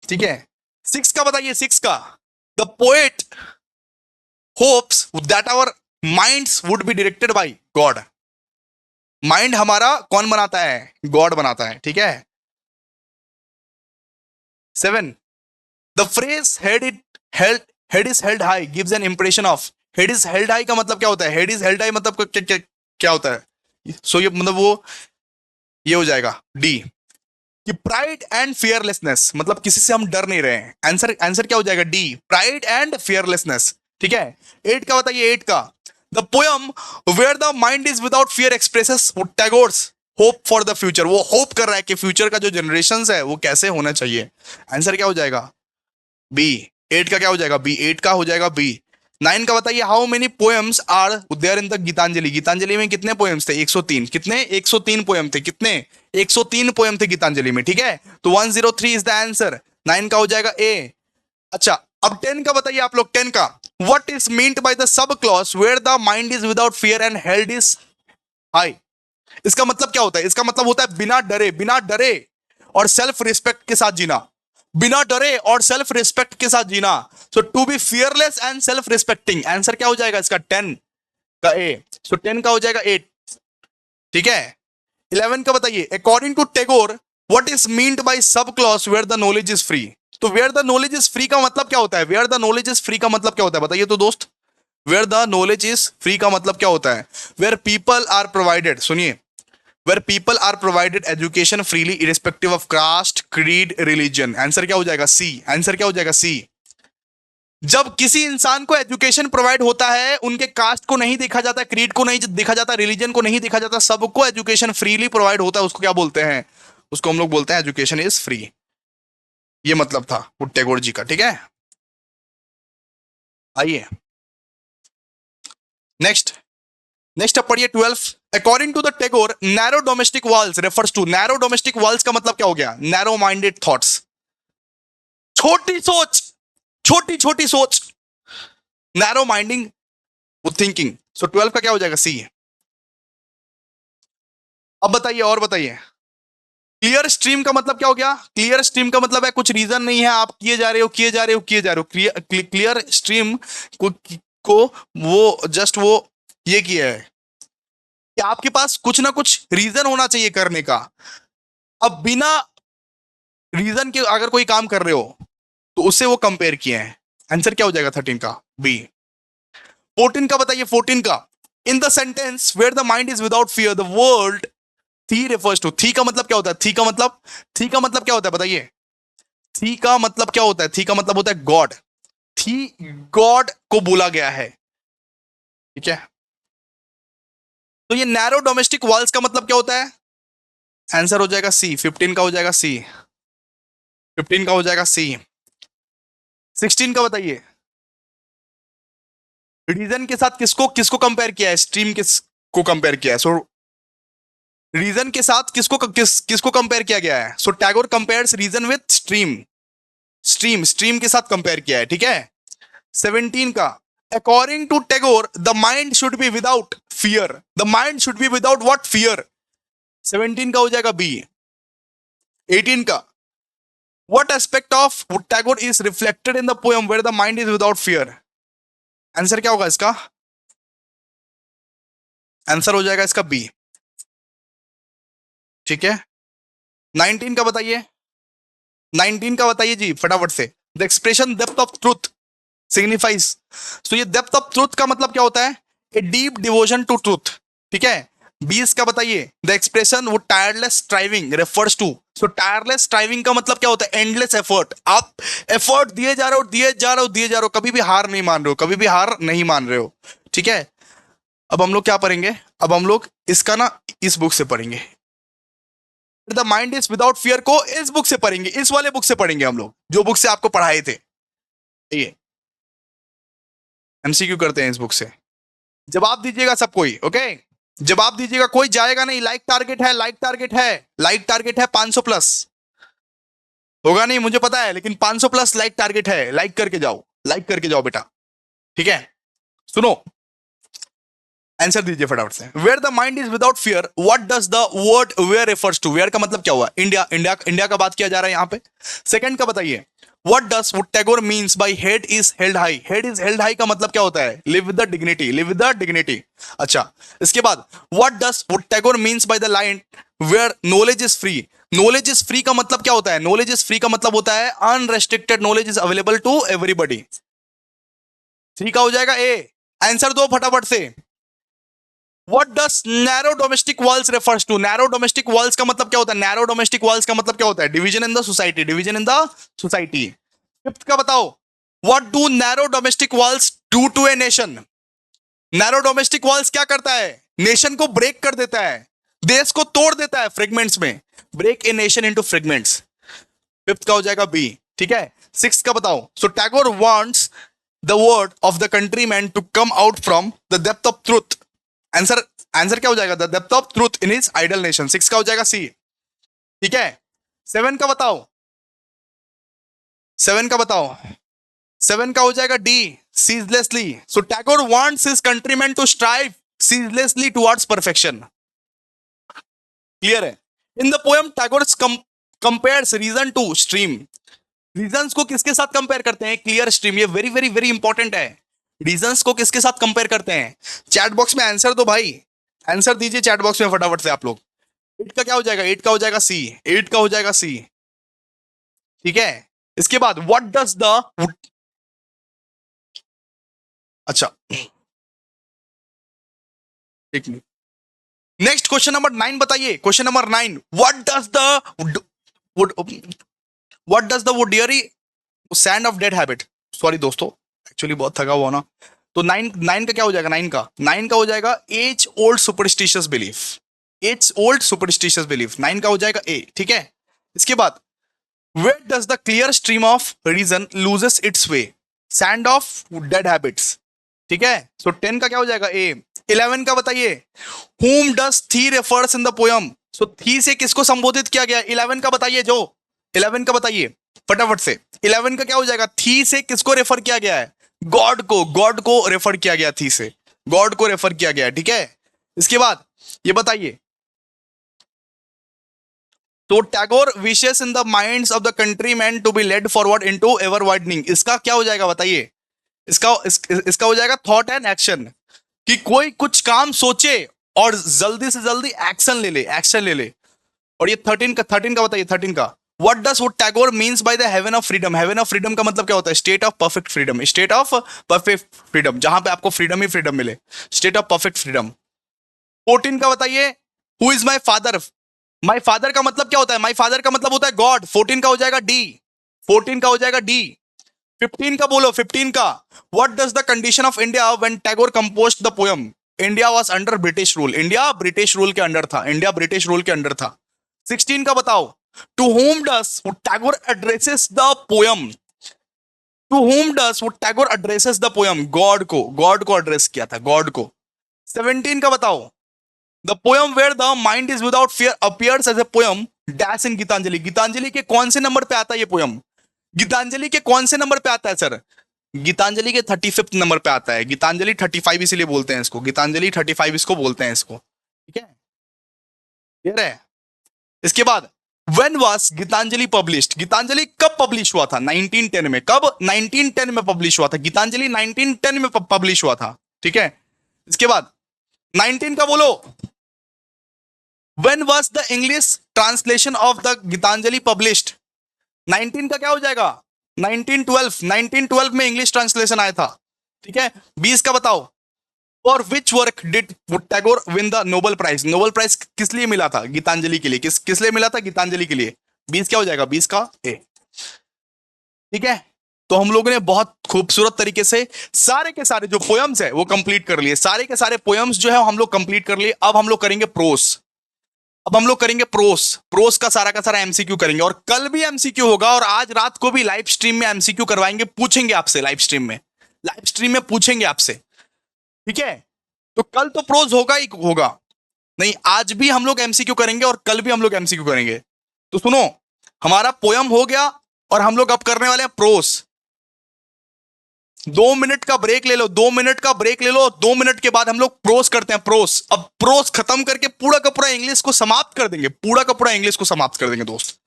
ठीक है। 6 का बताइए, 6 का। The poet hopes that our minds would be directed by God. Mind हमारा कौन बनाता है? गॉड बनाता है, ठीक है। 7, the phrase head is held high gives an impression of, head is held high का मतलब क्या होता है? हेड इज हेल्ड हाई मतलब क्या होता है? सो ये मतलब वो ये हो जाएगा डी, कि प्राइड एंड फियरलेसनेस, मतलब किसी से हम डर नहीं रहे हैं। आंसर क्या हो जाएगा? डी, प्राइड एंड फियरलेसनेस, ठीक है। 8 का बताइए, 8 का। The poem where the mind is without fear expresses Tagore's hope for the future, वो होप कर रहा है कि फ्यूचर का जो जनरेशन है वो कैसे होना चाहिए। आंसर क्या हो जाएगा? बी। 8 का क्या हो जाएगा? बी। 8 का हो जाएगा बी। 9 का बताइए, how many poems are there in the Gitanjali? Gitanjali में कितने पोएम्स थे? 103। कितने? 103 पोएम थे। कितने? 103 पोएम थे गीतांजलि में, ठीक है। तो 103 इज द आंसर। 9 का हो जाएगा ए। अच्छा, अब 10 का बताइए आप लोग। 10 का, what is meant by the sub clause where the mind is without fear and held is high? इसका मतलब क्या होता है? इसका मतलब होता है बिना डरे, बिना डरे और सेल्फ रिस्पेक्ट के साथ जीना, बिना डरे और सेल्फ रिस्पेक्ट के साथ जीना। So to be fearless and self respecting. Answer क्या हो जाएगा इसका? 10 का ए। सो 10 का हो जाएगा 8, ठीक है। 11 का बताइए, according to Tagore what is meant by sub clause where the knowledge is free? तो where the knowledge is free का मतलब क्या होता है? Where the knowledge is free का मतलब क्या होता है बताइए तो दोस्त? Where the knowledge is free का मतलब क्या होता है? वेयर पीपल आर प्रोवाइडेड, सुनिए, where people are provided education freely irrespective of caste, creed, religion. Answer क्या हो जाएगा? सी। आंसर क्या हो जाएगा? सी। जब किसी इंसान को एजुकेशन प्रोवाइड होता है, उनके कास्ट को नहीं देखा जाता, क्रीड को नहीं देखा जाता, रिलीजन को नहीं देखा जाता, सबको एजुकेशन फ्रीली प्रोवाइड होता है, उसको क्या बोलते हैं? उसको हम लोग बोलते हैं एजुकेशन इज फ्री। ये मतलब था वो टैगोर जी का, ठीक है। आइए नेक्स्ट, नेक्स्ट अब पढ़िए 12। According to the Tagore, narrow domestic walls refers to, narrow domestic walls का मतलब क्या हो गया? नैरो माइंडेड थॉट्स, छोटी सोच, छोटी छोटी सोच, नैरो माइंडिंग थिंकिंग। सो 12 का क्या हो जाएगा? सी। अब बताइए और बताइए, क्लियर स्ट्रीम का मतलब क्या हो गया? क्लियर स्ट्रीम का मतलब है कुछ रीजन नहीं है, आप किए जा रहे हो किए जा रहे हो किए जा रहे हो। क्लियर स्ट्रीम को वो जस्ट वो ये किया है कि आपके पास कुछ ना कुछ रीजन होना चाहिए करने का। अब बिना रीजन के अगर कोई काम कर रहे हो तो उससे वो कंपेयर किए हैं। आंसर क्या हो जाएगा 13 का? बी। 14 का बताइए, 14 का, in the sentence where the mind is without fear the world thee refers to. Thee का मतलब क्या होता है? थी का मतलब क्या होता है बताइए? थी का मतलब क्या होता है? थी का मतलब होता है गॉड। थी गॉड को बोला गया है, ठीक है। तो ये नैरो डोमेस्टिक वॉल्स का मतलब क्या होता है? आंसर हो जाएगा सी। 15 का हो जाएगा सी। 15 का हो जाएगा सी। 16 का बताइए, रीजन के साथ किसको किसको कंपेयर किया है? स्ट्रीम किसको कंपेयर किया है? सो रीजन के साथ किसको कंपेयर किया गया है? So Tagore compares reason with stream. Stream के साथ कंपेयर किया है, ठीक है। 17 का, according to Tagore the mind should be without fear. The mind should be without what? Fear. 17 का हो जाएगा बी। 18 का, what aspect of Tagore is reflected in the poem where the mind is without fear? Answer क्या होगा इसका? Answer हो जाएगा इसका बी, ठीक है। 19 का बताइए, 19 का बताइए जी फटाफट से। The expression depth of truth signifies. So ये डेप्थ ऑफ ट्रूथ का मतलब क्या होता है? A deep devotion to truth, ठीक है। 20 का बताइए, द एक्सप्रेशन वो tireless striving refers to. So tireless striving का मतलब क्या होता है? Endless effort. आप एफर्ट दिए जा रहे हो दिए जा रहे हो दिए जा रहे हो, कभी भी हार नहीं मान रहे हो, कभी भी हार नहीं मान रहे हो, ठीक है। अब हम लोग क्या पढ़ेंगे? अब हम लोग इसका ना इस बुक से पढ़ेंगे, the mind is without fear को इस बुक से पढ़ेंगे, इस वाले बुक से पढ़ेंगे हम लोग, जो बुक से आपको पढ़ाए थे। ये एमसीक्यू करते हैं इस बुक से। जवाब दीजिएगा सब कोई, ओके। जवाब दीजिएगा, कोई जाएगा नहीं। लाइक टारगेट है, लाइक टारगेट है, लाइक टारगेट है 500 प्लस। होगा नहीं मुझे पता है, लेकिन 500 प्लस लाइक टारगेट है। लाइक करके जाओ, लाइक करके जाओ बेटा, ठीक है। सुनो, आंसर दीजिए फटाफट से। Where the mind is without fear, what does the word where refers to? Where का मतलब क्या हुआ? इंडिया। इंडिया का बात किया जा रहा है यहाँ पे। सेकंड का बताइए, what does Tagore means by head is held high? Head is held high का मतलब क्या होता है? Live with the dignity, live with the dignity. अच्छा, इसके बाद what does Tagore means by the line where knowledge is free? Knowledge is free का मतलब क्या होता है? नॉलेज इज फ्री का मतलब होता है unrestricted knowledge is available to everybody. Three का हो जाएगा ए। आंसर दो फटाफट से। What does narrow domestic walls refers to? Narrow domestic walls का मतलब क्या होता है? Narrow domestic walls का मतलब क्या होता है? Division in the society, division in the society। Fifth का बताओ, What do narrow domestic walls do to a nation? Narrow domestic walls क्या करता है? नेशन को ब्रेक कर देता है, देश को तोड़ देता है फ्रेगमेंट्स में। Break a nation into fragments. Fifth का हो जाएगा बी, ठीक है। सिक्स का बताओ, so Tagore wants the word of the countryman to come out from the depth of truth. Answer answer क्या हो जाएगा? The depth of truth in his idle nation. Six का हो जाएगा सी, ठीक है। सेवन का बताओ, सेवन का बताओ, सेवन का हो जाएगा D, ceaselessly. So Tagore wants his countryman to strive ceaselessly towards perfection. Clear है? In the poem Tagore compares reason to stream. Reasons को किसके साथ कंपेयर करते हैं? Clear stream. ये वेरी वेरी वेरी इंपॉर्टेंट है। रीजंस को किसके साथ कंपेयर करते हैं? चैट बॉक्स में आंसर दो भाई, आंसर दीजिए चैट बॉक्स में फटाफट से आप लोग। 8 का क्या हो जाएगा? 8 का हो जाएगा सी, 8 का हो जाएगा सी, ठीक है। इसके बाद व्हाट डज द, अच्छा एक मिनट, नेक्स्ट क्वेश्चन नंबर 9 बताइए, question number 9, what does the dreary sand of dead habit, sorry दोस्तों, एक्चुअली बहुत थका हुआ ना, तो नाइन नाइन का क्या हो जाएगा, नाइन का हो जाएगा as old superstitious belief, as old superstitious belief, nine का हो जाएगा ए, ठीक है। इसके बाद where does the clear stream of reason loses its way, sand of dead habits, ठीक है। सो 10 का क्या हो जाएगा ए। 11 का बताइए, whom does थी रेफर्स इन द पोयम, सो थी से किसको संबोधित किया गया, 11 का बताइए, जो 11 का बताइए फटाफट से, 11 का क्या हो जाएगा, थी से किसको रेफर किया गया है, गॉड को रेफर किया गया, थी से गॉड को रेफर किया गया है, ठीक है। इसके बाद ये बताइए, तो Tagore wishes in the minds of the country man to be led forward into ever widening, इसका क्या हो जाएगा बताइए, इसका हो जाएगा थॉट एंड एक्शन, कि कोई कुछ काम सोचे और जल्दी से जल्दी एक्शन ले ले। और ये 13 का बताइए, 13 का, व्हाट डज वो Tagore means by the heaven of freedom, heaven of freedom का मतलब क्या होता है, state of perfect freedom, state of perfect freedom, जहां पे आपको फ्रीडम ही फ्रीडम मिले, स्टेट ऑफ परफेक्ट फ्रीडम। 14 का बताइए, who is my father, my father का मतलब क्या होता है, माई फादर का मतलब होता है गॉड, 14 का हो जाएगा डी, 14 का हो जाएगा डी। 15 का बोलो, 15 का, what does the condition of India when Tagore composed the poem, India was under British rule, India British rule के अंडर था, इंडिया ब्रिटिश रूल के अंडर था। 16 का बताओ, to whom does Tagore addresses the poem, to whom does Tagore addresses the poem, God को address किया था, गॉड को। 17 का बताओ, the poem where the mind is without fear appears as A poem dash in Gitanjali, Gitanjali के कौन से नंबर पे आता है ये पोयम, गीतांजलि के कौन से नंबर पे आता है सर, गीतांजलि के 35 नंबर पे आता है, गीतांजलि 35 इसीलिए बोलते हैं इसको, गीतांजलि 35 इसको बोलते हैं इसको, ठीक है, क्लियर है। इसके बाद when was Gitanjali published, Gitanjali कब पब्लिश हुआ था, 1910 में, कब 1910 में पब्लिश हुआ था, गीतांजलि 1910 में पब्लिश हुआ था, ठीक है। इसके बाद 19 का बोलो, when was the English translation of the Gitanjali published, 19 का क्या हो जाएगा, 1912 में इंग्लिश ट्रांसलेशन आया था, ठीक है। 20 का बताओ, for which work did Tagore win the Nobel prize, Nobel prize किस लिए मिला था, गीतांजलि के लिए, किस लिए मिला था, गीतांजलि के लिए। 20 क्या हो जाएगा, 20 का ए, ठीक है। तो हम लोगों ने बहुत खूबसूरत तरीके से सारे के सारे जो पोयम्स है वो कंप्लीट कर लिए, सारे के सारे पोयम्स जो है हम लोग कंप्लीट कर लिए। अब हम लोग करेंगे प्रोस, अब हम लोग करेंगे प्रोस, प्रोस का सारा एमसीक्यू करेंगे, और कल भी एमसीक्यू होगा, और आज रात को भी लाइव स्ट्रीम में एमसीक्यू करवाएंगे, पूछेंगे आपसे लाइव स्ट्रीम में पूछेंगे आपसे, ठीक है। तो कल तो प्रोज होगा ही होगा, नहीं आज भी हम लोग एमसीक्यू करेंगे और कल भी हम लोग एमसीक्यू करेंगे। तो सुनो, हमारा पोयम हो गया और हम लोग अब करने वाले हैं प्रोस। 2 मिनट का ब्रेक ले लो, 2 मिनट का ब्रेक ले लो, 2 मिनट के बाद हम लोग प्रोस करते हैं, प्रोस। अब प्रोस खत्म करके पूरा का पूरा इंग्लिश को समाप्त कर देंगे, पूरा का पूरा इंग्लिश को समाप्त कर देंगे दोस्त,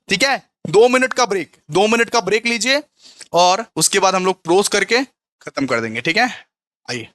ठीक है। 2 मिनट का ब्रेक, 2 मिनट का ब्रेक लीजिए और उसके बाद हम लोग प्रोस करके खत्म कर देंगे, ठीक है। आइए।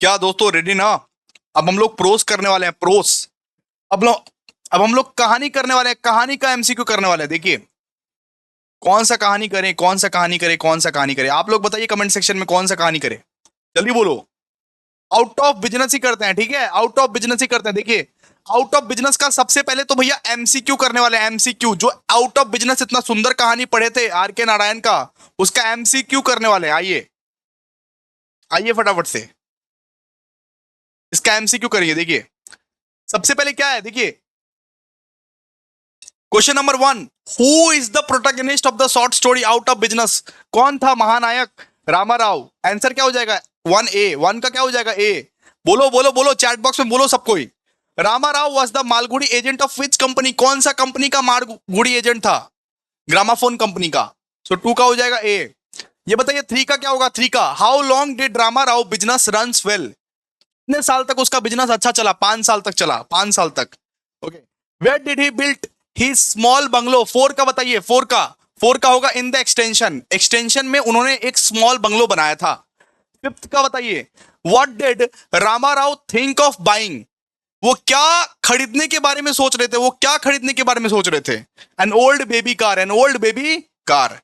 क्या दोस्तों, रेडी ना? अब हम लोग प्रोस करने वाले हैं, प्रोस। अब हम लोग कहानी करने वाले हैं, कहानी का एमसीक्यू करने वाले हैं। देखिए कौन सा कहानी करें, कौन सा कहानी करें, कौन सा कहानी करें, आप लोग बताइए कमेंट सेक्शन में कौन सा कहानी करें, जल्दी बोलो। आउट ऑफ बिजनेस ही करते हैं, ठीक है, आउट ऑफ बिजनेस ही करते हैं। देखिए आउट ऑफ बिजनेस का सबसे पहले तो भैया एमसीक्यू करने वाले हैं, एमसीक्यू। जो आउट ऑफ बिजनेस इतना सुंदर कहानी पढ़े थे आर के नारायण का, उसका एमसीक्यू करने वाले हैं। आइए आइए फटाफट से इसका एमसीक्यू करिए। देखिए सबसे पहले क्या है, देखिए question number 1, who is the protagonist of the short story out of business? कौन था महानायक? रामा राव। आंसर क्या हो जाएगा? 1A। 1 का क्या हो जाएगा? ए। बोलो बोलो बोलो, चैट बॉक्स में बोलो सब कोई। Rama Rao was the Malgudi agent of which company? कौन सा कंपनी का मालगुडी एजेंट था? ग्रामाफोन कंपनी का। सो 2 का हो जाएगा ए। ये बताइए 3 का क्या होगा? 3 का, how long did Rama Rao business runs well? कितने साल तक उसका बिजनेस अच्छा चला? 5 साल तक चला, 5 साल तक। Okay. Where did he built he small bungalow? 4 का बताइए, 4 का होगा इन द एक्सटेंशन। एक्सटेंशन में उन्होंने एक स्मॉल बंगलो बनाया था। 5th का बताइए, what did Rama Rao think of buying? वो क्या खरीदने के बारे में सोच रहे थे? वो क्या खरीदने के बारे में सोच रहे थे? An old baby car, an old baby car.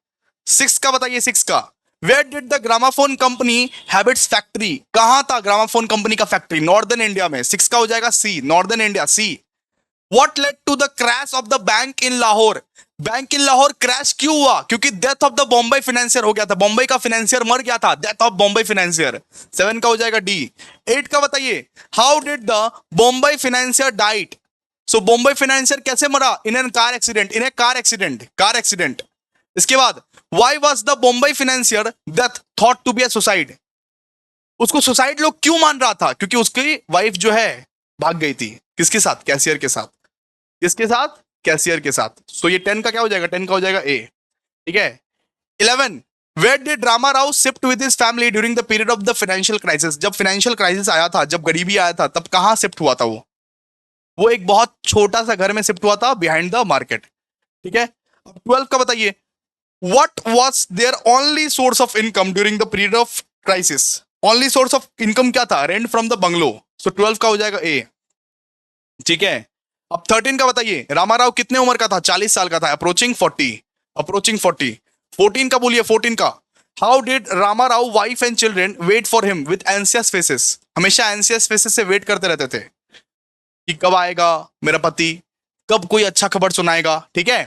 6 का बताइए, 6 का, where did the gramophone company have its factory? कहां था ग्रामाफोन कंपनी का फैक्ट्री? नॉर्दर्न इंडिया में। 6 का हो जाएगा C, northern India, C. What led to the crash of the bank in Lahore? Bank in Lahore crash क्यों हुआ? क्योंकि death of the Bombay financier हो गया था, बॉम्बे का फाइनेंशियर मर गया था, डेथ ऑफ बॉम्बे फाइनेंशियर। 7 का हो जाएगा डी। 8 का बताइए, how did the Bombay financier died? So Bombay financier कैसे मरा? In an car accident, in a car accident, car accident. इसके बाद, why was the Bombay financier death thought to be a suicide? उसको सुसाइड लोग क्यों मान रहा था? क्योंकि उसकी वाइफ जो है भाग गई थी। किसके साथ? कैशियर के साथ। किसके साथ? कैशियर के साथ। सो ये 10 का क्या हो जाएगा? 10 का हो जाएगा ए, ठीक है। 11, where did Rama Rao shift with his family during the period of the financial crisis? जब फाइनेंशियल क्राइसिस आया था, जब गरीबी आया था, तब कहां शिफ्ट हुआ था वो एक बहुत छोटा सा घर में शिफ्ट हुआ था, बिहाइंड द मार्केट, ठीक है। अब 12 का बताइए, what was their only source of income during the period of crisis? Only source of income क्या था? Rent from the bungalow. So 12 का हो जाएगा ए, ठीक है। अब 13 का बताइए, रामाराव कितने उम्र का था? 40 साल का था, अप्रोचिंग 40, अप्रोचिंग 40। 14 का बोलिए, 14 का, how did Ramarao wife and children wait for him with anxious faces? हमेशा एंसियस फेसेस से वेट करते रहते थे कि कब आएगा मेरा पति, कब कोई अच्छा खबर सुनाएगा, ठीक है।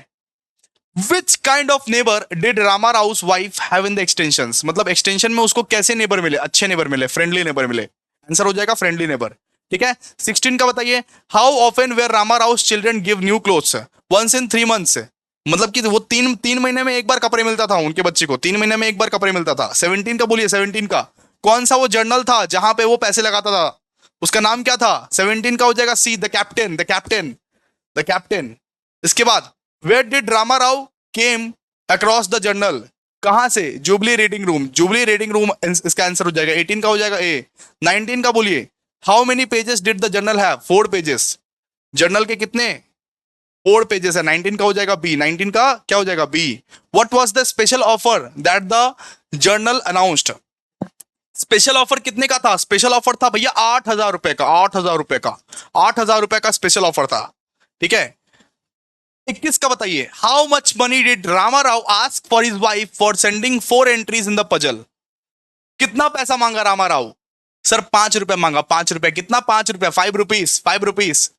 Which kind of neighbour did Ramarao wife have in the extensions? मतलब एक्सटेंशन में उसको कैसे नेबर मिले? अच्छे नेबर मिले, फ्रेंडली नेबर मिले। आंसर हो जाएगा फ्रेंडली नेबर, ठीक है। 16 का बताइए, how often were Rama Rao children give new clothes? Once in 3 months. मतलब कि वो तीन महीने में एक बार कपड़े मिलता था उनके बच्चे को, 3 महीने में एक बार कपड़े मिलता था। 17 का बोलिए, 17 का, कौन सा वो जर्नल था जहां पे वो पैसे लगाता था? उसका नाम क्या था? 17 का हो जाएगा C, the captain, the captain, the captain. इसके बाद, where did Rama Rao came across the journal? कहां से? Jubilee reading room, jubilee reading room इसका आंसर हो जाएगा। 18 का हो जाएगा ए। 19 का बोलिए, how many pages did the journal have? 4 pages. Journal के कितने? 4 पेजेस है। 19 का हो जाएगा बी, 19 का क्या हो जाएगा? B. What was the special offer that the journal announced? Special offer कितने का था? स्पेशल ऑफर था भैया 8,000 रुपए का, 8,000 रुपए का, 8,000 रुपए का स्पेशल ऑफर था, ठीक है। 21 का बताइए, how much money did Rama Rao ask for his wife for sending 4 entries in the puzzle? कितना पैसा मांगा रामा राव? सर 5 रुपए मांगा, 5 रुपए। कितना? 5 रुपए, 5 रुपीज, 5 रुपीज।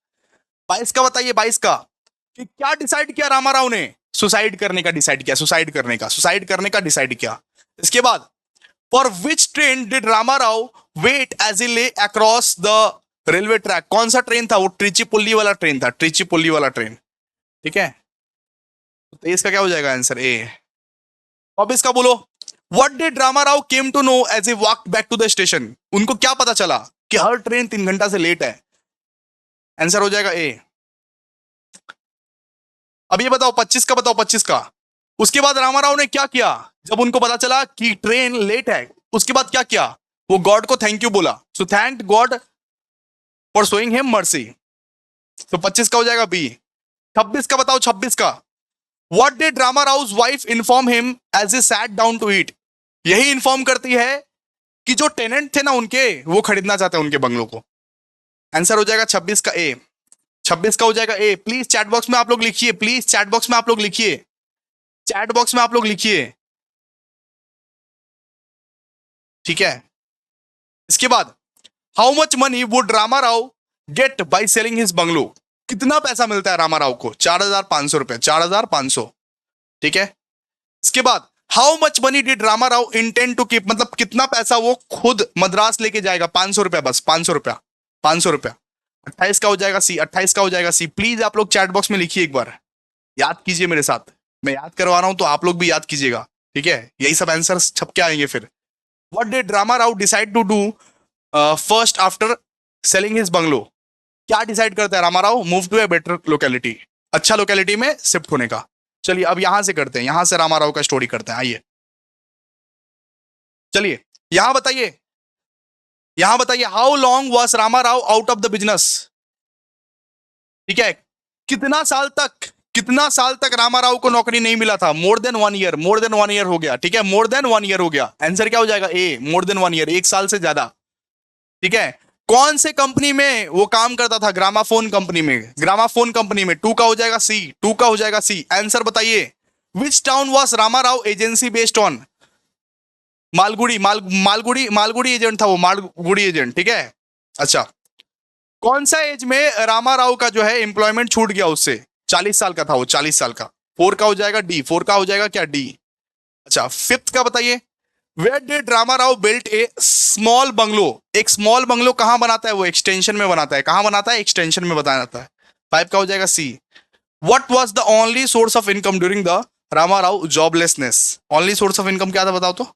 22 का बताइए, 22 का, कि क्या डिसाइड किया रामा राव ने? सुसाइड करने का डिसाइड किया, सुसाइड करने का, सुसाइड करने का डिसाइड किया। इसके बाद, for which train did Rama Rao wait as he lay across the railway track? कौन सा ट्रेन था वो? ट्रिचीपुल्ली वाला ट्रेन था, ट्रिचीपुल्ली वाला ट्रेन, ठीक है। तो इसका क्या हो जाएगा आंसर? ए। अब इसका बोलो, what did Rama Rao came to know as a walk back to the station? उनको क्या पता चला कि हर ट्रेन 3 घंटा से लेट है? आंसर हो जाएगा ए। अब ये बताओ 25 का, बताओ 25 का, उसके बाद रामा राव ने क्या किया जब उनको पता चला कि ट्रेन लेट है? उसके बाद क्या किया? वो गॉड को थैंक यू बोला। So thank God for showing him mercy. तो 25 का हो जाएगा बी। 26 का बताओ, 26 का, what did Rama Rao wife inform him as a sat down to eat? यही इन्फॉर्म करती है कि जो टेनेंट थे ना उनके, वो खरीदना चाहते हैं उनके बंगलों को। आंसर हो जाएगा 26 का ए। 26 का हो जाएगा ए। प्लीज चैट बॉक्स में आप लोग लिखिए, प्लीज चैट बॉक्स में आप लोग लिखिए, चैट बॉक्स में आप लोग लिखिए, ठीक है। इसके बाद, how much money would Rama Rao get by selling his bungalow? कितना पैसा मिलता है रामा राव को? 4,500 रुपए, 4,500, ठीक है। इसके बाद, how much money did Rama Rao intend to keep? मतलब कितना पैसा वो खुद मद्रास लेके जाएगा? 500 रुपया, बस 500 रुपया, 500 रुपया। 28 का हो जाएगा सी, 28 का हो जाएगा सी। प्लीज आप लोग चैट बॉक्स में लिखिए, एक बार याद कीजिए मेरे साथ, मैं याद करवा रहा हूं तो आप लोग भी याद कीजिएगा, ठीक है। यही सब आंसर छप के आएंगे फिर। What did Rama Rao decide to do first after selling his bungalow? क्या डिसाइड करता है Rama Rao? Move to a better locality, अच्छा लोकेलिटी में शिफ्ट होने का। चलिए अब यहां से करते हैं, यहां से रामा राव का स्टोरी करते हैं, आइए। चलिए यहां बताइए, यहां बताइए, how long was Rama Rao out of the business? ठीक है, कितना साल तक, कितना साल तक रामा राव को नौकरी नहीं मिला था? More than 1 year, more than 1 year हो गया, ठीक है, मोर देन 1 ईयर हो गया। आंसर क्या हो जाएगा? ए, मोर देन 1 ईयर, 1 साल से ज्यादा, ठीक है। कौन से कंपनी में वो काम करता था? ग्रामाफोन कंपनी में, ग्रामाफोन कंपनी में। 2 का हो जाएगा सी, 2 का हो जाएगा सी। आंसर बताइए, which town was Rama Rao agency based on? Malgudi, Malgudi, Malgudi agent था वो, मालगुड़ी एजेंट, ठीक है। अच्छा, कौन सा एज में रामा राव का जो है एम्प्लॉयमेंट छूट गया उससे? 40 साल का था वो, 40 साल का। 4 का हो जाएगा डी, 4 का हो जाएगा क्या? डी। अच्छा, 5th का बताइए, where did Rama Rao built a small bungalow? एक स्मॉल बंगलो कहां बनाता है वो? एक्सटेंशन में बनाता है। कहां बनाता है? एक्सटेंशन में बनाता है। 5 का हो जाएगा C. What was the only source of income during the Rama Rao joblessness? ओनली सोर्स ऑफ इनकम क्या था बताओ तो?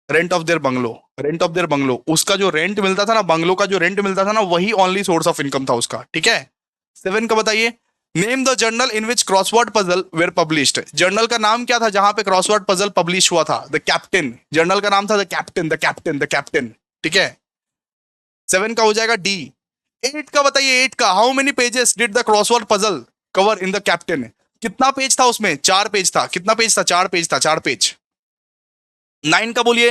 Rent of their bungalow, rent of their bungalow. उसका जो रेंट मिलता था ना, बंगलो का जो रेंट मिलता था ना, वही ओनली सोर्स ऑफ इनकम था उसका, ठीक है। 7 का बताइए, name the journal in which crossword puzzle were published? Journal का नाम क्या था जहां पे क्रॉसवर्ड पजल पब्लिश हुआ था? द कैप्टन, जर्नल का नाम था the captain, the captain, the captain, ठीक है। 7 का हो जाएगा डी। 8 का बताइए, 8 का, how many pages did the crossword puzzle cover in the captain? कितना पेज था उसमें? 4 पेज था। कितना पेज था? 4 पेज था, 4 पेज। 9 का बोलिए,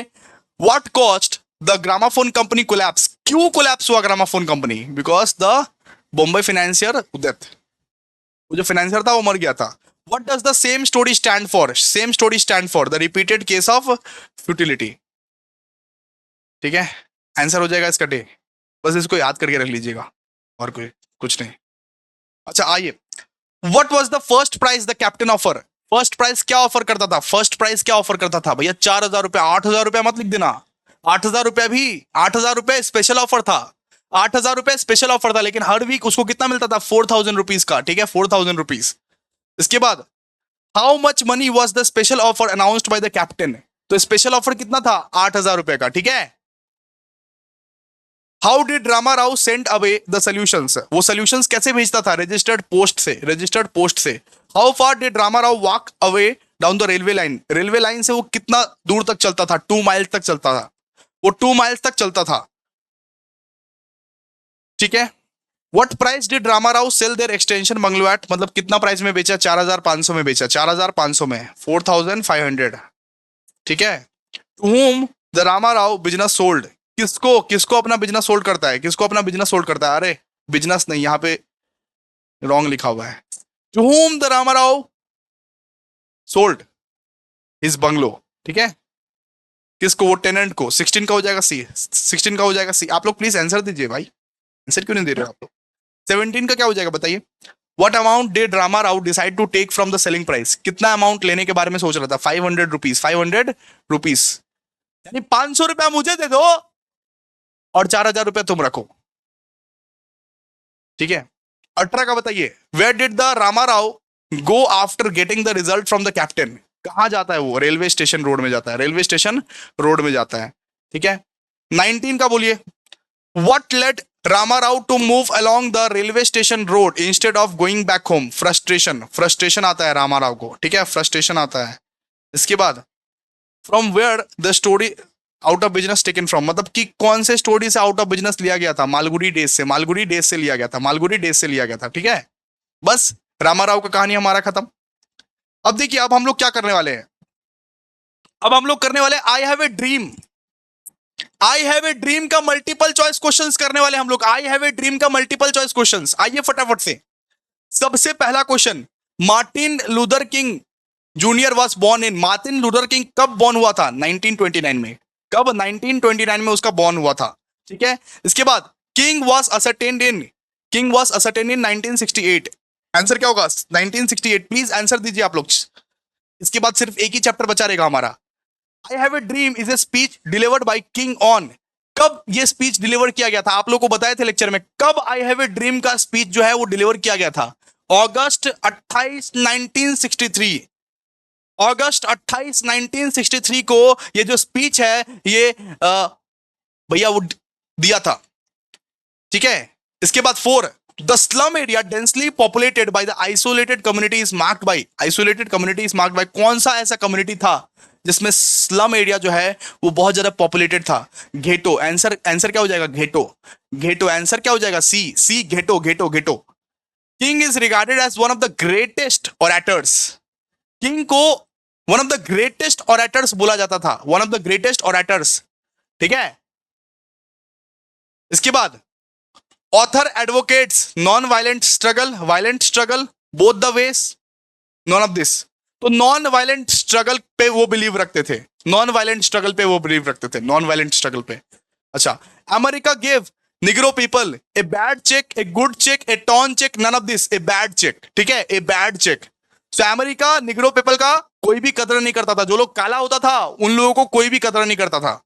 what cost the gramophone company collapse? क्यों कोलैप्स हुआ gramophone company? Because the Bombay financier death, वो जो फाइनेंशियर था वो मर गया था। What does the same story stand for? Same story stand for the repeated case of futility, ठीक है। आंसर हो जाएगा इसका डे। बस इसको याद करके रख लीजिएगा, और कोई कुछ नहीं। अच्छा आइए, what was the first prize the captain offer? First price क्या ऑफर करता था? फर्स्ट प्राइस क्या ऑफर करता था भैया? 4,000 रुपया, 8,000 रुपया मत लिख देना। 8,000 रुपया भी, 8,000 रुपया स्पेशल ऑफर था, 8,000 रुपया स्पेशल ऑफर था, लेकिन हर वीक उसको कितना मिलता था? 4,000 रुपीज का, ठीक है, 4,000 रुपीज। इसके बाद, how much money was the special offer announced by the captain? तो स्पेशल ऑफर कितना था? 8,000 रुपए का, ठीक है। How did Rama Rao send away the solutions? वो सोल्यूशंस कैसे भेजता था? रजिस्टर्ड पोस्ट से, रजिस्टर्ड पोस्ट से। How far did Rama Rao walk away down the railway line? Railway line से वो कितना दूर तक चलता था? 2 माइल्स तक चलता था, वो 2 माइल्स तक चलता था, ठीक है। What price did Rama Rao sell their extension bungalow at? मतलब कितना प्राइस में बेचा? 4,500 में बेचा, 4,500 में, 4,500, ठीक है। To whom the Rama Rao business sold? किसको, किसको अपना बिजनेस सोल्ड करता है? किसको अपना बिजनेस सोल्ड करता है? अरे बिजनेस नहीं, यहां पे रॉन्ग लिखा हुआ है। To whom the Rama Rao sold his bungalow, ठीक है। किसको? वो टेनेंट को। 16 का हो जाएगा सी, 16 का हो जाएगा सी। आप लोग प्लीज आंसर दीजिए भाई, आंसर क्यों नहीं दे रहे हो आप लोग? 17 का क्या हो जाएगा बताइए? What amount did Rama Rao decide to take from the selling price? कितना अमाउंट लेने के बारे में सोच रहा था? 500 रुपीज, 500 रुपीज, यानी 500 रुपया मुझे दे दो और 4,000 रुपया तुम रखो, ठीक है। 18 का बताइए, where did the Rama Rao go after getting the result from the captain? कहां जाता है वो? रेलवे स्टेशन रोड में जाता है, रेलवे स्टेशन रोड में जाता है, ठीक है। 19 का बोलिए, what led Rama Rao to move along the railway station road instead of going back home? Frustration, frustration आता है रामा राव को, ठीक है, फ्रस्ट्रेशन आता है। इसके बाद, from where the story out of business taken from? मतलब कि कौन से स्टोरी से आउट ऑफ बिजनेस लिया गया था? मालगुडी डेज से, मालगुडी डेज से लिया गया था, मालगुडी डेज से लिया गया था, ठीक है। बस रामा राव का कहानी हमारा खत्म। अब देखिए, अब हम लोग क्या करने वाले हैं? अब हम लोग करने वाले आई have a dream. I have a dream का मल्टीपल चॉइस क्वेश्चंस करने वाले हम लोग। आई हैव ए ड्रीम का मल्टीपल चॉइस क्वेश्चंस। आइए फटाफट से। सबसे पहला question, Martin Luther King junior was born in. Martin Luther king कब बॉर्न हुआ था? 1929 में। कब? 1929 में उसका बॉर्न हुआ था। ठीक है। इसके बाद king was ascertained in. King was ascertained in 1968। Answer क्या होगा? 1968। प्लीज आंसर दीजिए आप लोग। इसके बाद सिर्फ एक ही चैप्टर बचा रहेगा हमारा। आई have a dream is a speech delivered by king on. कब ये स्पीच डिलीवर किया गया था? आप लोग को बताए थे लेक्चर में। कब आई हैव ए ड्रीम का स्पीच जो है वो डिलीवर किया गया था? अगस्त 28, 1963। अगस्त 28, 1963 को ये जो स्पीच है ये भैया वो दिया था। ठीक है। इसके बाद 4, the slum area densely populated by the isolated community is marked by. Isolated community is marked by. कौन सा ऐसा कम्युनिटी था जिसमें स्लम एरिया जो है वो बहुत ज्यादा पॉपुलेटेड था? घेटो। आंसर आंसर क्या हो जाएगा? घेटो। घेटो। आंसर क्या हो जाएगा? C C ghetto ghetto ghetto. King is regarded as one of the greatest orators. King को one of the greatest orators बोला जाता था। One of the greatest orators. ठीक है। इसके बाद author advocates non violent struggle, violent struggle, both the ways, none of this. तो non violent struggle पे वो बिलीव रखते थे। नॉन वायलेंट स्ट्रगल पे वो बिलीव रखते थे। नॉन वायलेंट स्ट्रगल पे। अच्छा। America gave Negro people a bad check, a good check, a torn check, none of this. A bad check. ठीक है। A bad check. So America Negro people का कोई भी कदर नहीं करता था। जो लोग काला होता था उन लोगों को कोई भी कदर नहीं करता था।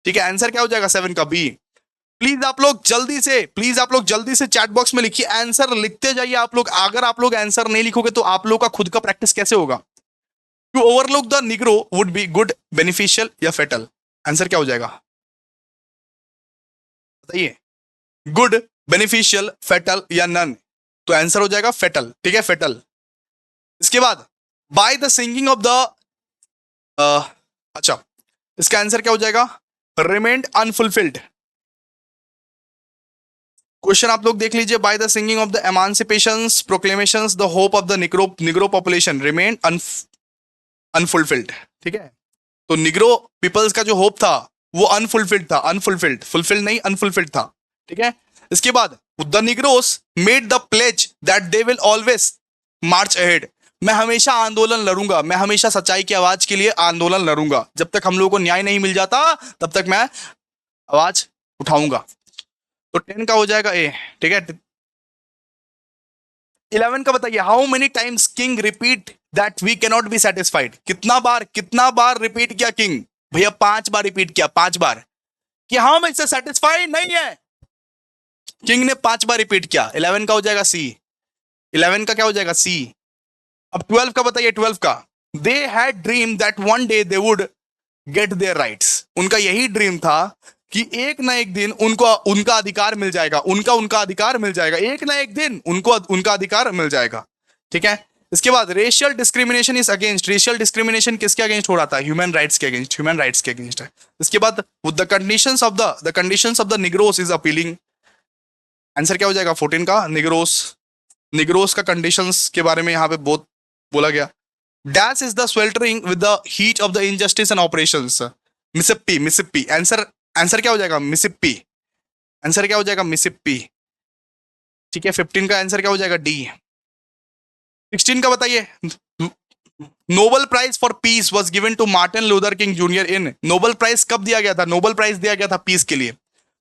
ठीक है। आंसर क्या हो जाएगा? 7 का बी। प्लीज आप लोग जल्दी से, प्लीज आप लोग जल्दी से चैट बॉक्स में लिखिए। आंसर लिखते जाइए आप लोग। अगर आप लोग आंसर नहीं लिखोगे तो आप लोग का खुद का प्रैक्टिस कैसे होगा? To overlook the Negro would be good, beneficial या फेटल। आंसर क्या हो जाएगा? बताइए। गुड, बेनिफिशियल, फेटल या नन? तो आंसर हो जाएगा फेटल। ठीक है। फेटल। इसके बाद bye the singing of the अच्छा, इसका आंसर क्या हो जाएगा? Remained unfulfilled. क्वेश्चन आप लोग देख लीजिए। By the singing of the emancipations proclamations the hope of the Negro population remain unfulfilled. ठीक है। तो निग्रो पीपल्स का जो होप था वो अनफुलफिल्ड था। अनफुलफिल्ड, फुलफिल्ड नहीं, अनफुलफिल्ड था। ठीक है। इसके बाद the Negroes made the pledge that they will always march ahead. मैं हमेशा आंदोलन लड़ूंगा, मैं हमेशा सच्चाई की आवाज के लिए आंदोलन लड़ूंगा। जब तक हम लोगों को न्याय नहीं मिल जाता तब तक मैं आवाज उठाऊंगा। तो 10 का हो जाएगा ए। ठीक है। 11 का बताइए। How many times King repeat that we cannot be satisfied. कितना बार रिपीट किया किंग? भैया 5 बार रिपीट किया। 5 बार कि हम इससे सेटिस्फाइड नहीं है। किंग ने 5 बार रिपीट किया। 11 का हो जाएगा सी। 11 का क्या हो जाएगा? सी। अब 12 का बताइए। 12 का they had dream that one day they would get their rights. उनका यही ड्रीम था कि एक ना एक दिन उनको उनका अधिकार मिल जाएगा। उनका अधिकार मिल जाएगा। एक ना एक दिन उनको उनका अधिकार मिल जाएगा। ठीक है। इसके बाद racial discrimination is against. Racial discrimination किसके अगेंस्ट हो रहा था? ह्यूमन राइट्स के अगेंस्ट। ह्यूमन राइट्स के अगेंस्ट है। इसके बाद the conditions of the Negroes is appealing. Answer क्या हो जाएगा? 14 का निग्रोस का कंडीशंस के बारे में यहाँ पे बहुत बोला गया। Dash is the sweltering with the heat of the injustice and operations. Mississippi. Answer क्या हो जाएगा? मिसिप्पी। आंसर क्या हो जाएगा? मिसिप्पी। ठीक है। 15 का आंसर क्या हो जाएगा? डी। 16 का बताइए। Nobel prize for peace was given to Martin Luther King junior in. Nobel prize कब दिया गया था? नोबेल प्राइज दिया गया था पीस के लिए।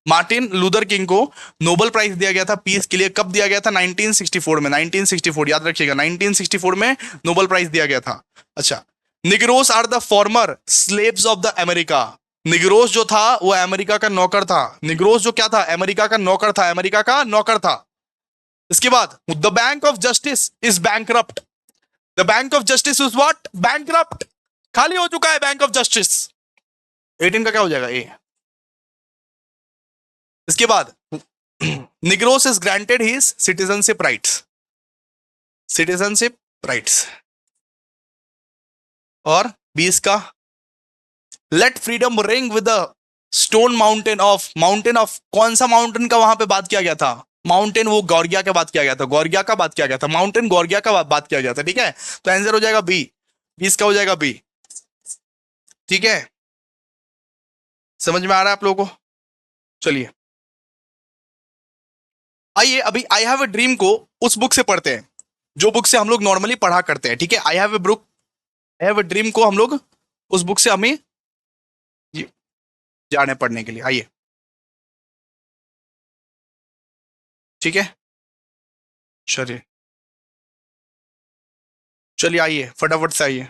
मार्टिन लूथर किंग को नोबेल प्राइज दिया गया था पीस के लिए। कब दिया गया था? 1964 में। 1964 याद रखिएगा। 1964 में नोबेल प्राइज दिया गया था। अच्छा। Negroes are the former slaves of the America. Negroes जो था वो अमेरिका का नौकर था। निग्रोस जो क्या था? अमेरिका का नौकर था। अमेरिका का नौकर था। इसके बाद the bank of justice is bankrupt. The bank of justice is what? Bankrupt. खाली हो चुका है बैंक ऑफ जस्टिस। 18 का क्या हो जाएगा? ए। इसके बाद Negroes is granted his citizenship rights. Citizenship rights. और 20 का let freedom ring with the stone mountain of कौन सा माउंटेन का वहां पे बात किया गया था? माउंटेन वो गौरगिया का बात किया गया था। गौरगिया का बात किया गया था। माउंटेन गौरगिया का बात किया गया था। ठीक है। तो आंसर हो जाएगा बी। 20 का हो जाएगा बी। ठीक है। समझ में आ रहा है आप लोगों को? चलिए आइए अभी आई हैव ए ड्रीम को उस बुक से पढ़ते हैं जो बुक से हम लोग नॉर्मली पढ़ा करते हैं, ठीक है? आई have a book, I have a dream को हम लोग उस बुक से हमें जाने पढ़ने के लिए। आइए, ठीक है, चलिए चलिए आइए फटाफट से आइए।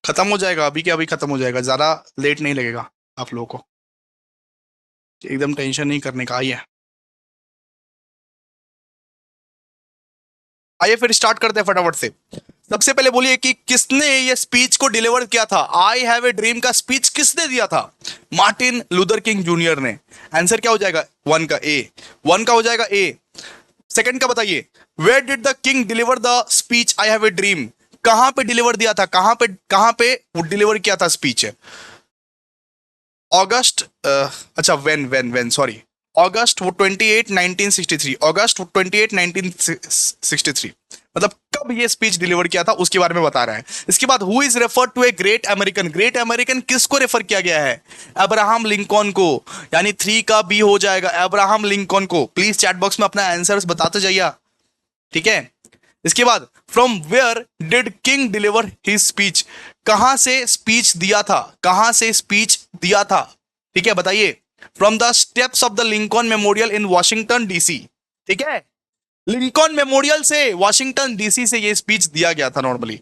खत्म हो जाएगा अभी के अभी, खत्म हो जाएगा, ज्यादा लेट नहीं लगेगा आप लोगों को, एकदम टेंशन नहीं करने का। आइए आइए फिर स्टार्ट करते हैं फटाफट से। सबसे पहले बोलिए कि किसने ये स्पीच को डिलीवर किया था? आई हैव ए ड्रीम का स्पीच किसने दिया था? मार्टिन लूथर किंग जूनियर ने। आंसर क्या हो जाएगा? वन का ए, वन का हो जाएगा ए। सेकंड का बताइए, where did the King deliver the speech I have a dream? कहां पे डिलीवर दिया था? कहां पे वो डिलीवर किया था स्पीच? अगस्त, अच्छा वेन सॉरी, अगस्त 28 1963, अगस्त 28 1963, मतलब कब ये स्पीच डिलीवर किया था उसके बारे में बता रहा है। इसके बाद who is referred to a great American? Great American किसको रेफर किया गया है? अब्राहम लिंकन को, यानी 3 का बी हो जाएगा, अब्राहम लिंकन को। प्लीज चैट बॉक्स में अपना आंसर बताते जाइए, ठीक है? इसके बाद from where did King deliver his speech? कहां से स्पीच दिया था? कहां से स्पीच दिया था? ठीक है, बताइए। From the steps of the Lincoln memorial in Washington DC, ठीक है? लिंकन मेमोरियल से, वॉशिंगटन डीसी से ये स्पीच दिया गया था नॉर्मली।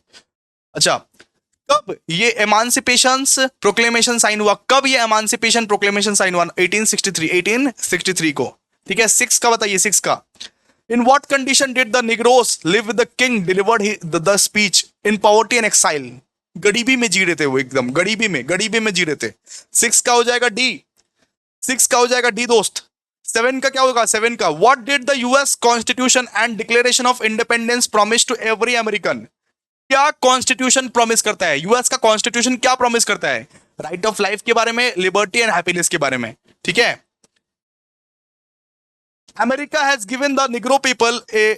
अच्छा, कब ये एमांसिपेशन प्रोक्लेमेशन साइन हुआ? कब ये एमांसिपेशन प्रोक्लेमेशन साइन हुआ? 1863, 1863 को, ठीक है? 6 का बताइए, 6 का। In what condition did the Negroes live with the king delivered the speech? In poverty and exile. गरीबी में जी रहे थे वो, एकदम गरीबी में जी रहे थे। 6 का हो जाएगा डी, 6 का हो जाएगा डी दोस्त। 7 का क्या होगा? 7 का, What did the US Constitution and Declaration of Independence promise to every American? क्या कॉन्स्टिट्यूशन प्रॉमिस करता है? यूएस का कॉन्स्टिट्यूशन क्या प्रॉमिस करता है? राइट ऑफ लाइफ के बारे में, लिबर्टी एंड हैप्पीनेस के बारे में, ठीक है? America has given the Negro people a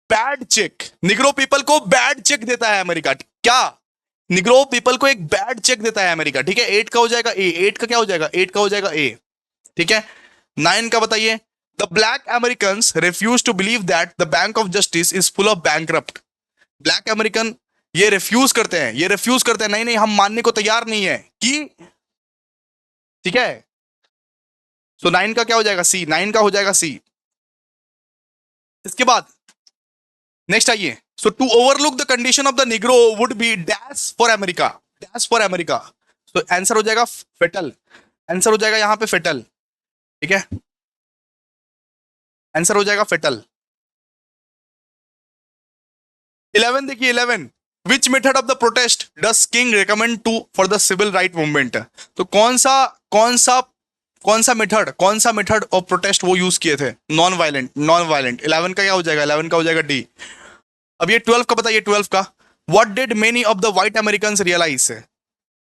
bad check. Negro people को बैड चेक देता है अमेरिका, क्या? निग्रो पीपल को एक बैड चेक देता है अमेरिका, ठीक है? 8 का हो जाएगा ए, 8 का क्या हो जाएगा? 8 का हो जाएगा ए, ठीक है? 9 का बताइए, the black American refuse to believe that the bank of justice is full of bankrupt. Black American ये रिफ्यूज करते हैं, ये रिफ्यूज करते हैं, नहीं नहीं हम मानने को तैयार नहीं है कि, ठीक है? तो 9 का क्या हो जाएगा? सी, 9 का हो जाएगा सी। इसके बाद नेक्स्ट आइए, so to overlook the condition of the Negro would be dash for America, dash for America. तो आंसर हो जाएगा फेटल, आंसर हो जाएगा यहां पे फेटल, ठीक है? आंसर हो जाएगा फेटल। 11 देखिए, 11, which method of the protest does King recommend to for the civil right movement? तो कौन सा मेथड ऑफ प्रोटेस्ट वो यूज किए थे? Non violent, non violent. 11 का क्या हो जाएगा? 11 का हो जाएगा डी। अब ये 12 का बताइए, 12 का, what did many of the white American realise?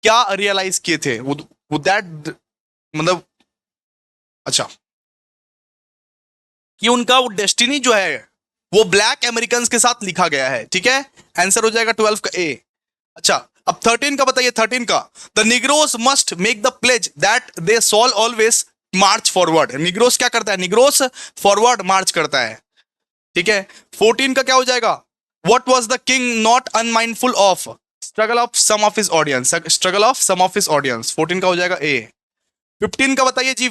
क्या रियलाइज किए थे वो दैट, मतलब अच्छा, कि उनका वो डेस्टिनी जो है वो ब्लैक अमेरिकन के साथ लिखा गया है, ठीक है? आंसर हो जाएगा 12 का ए। अच्छा, अब 13 का बताइए, 13 का, the Negroes must make the pledge that they shall always march forward. Negroes क्या करता है? निग्रोस फॉरवर्ड मार्च करता है, ठीक है? 14 का क्या हो जाएगा? What was the King not unmindful of? Struggle of some of his audience, struggle of some of his audience. 14 का हो जाएगा ए। 15 का बताइए जी,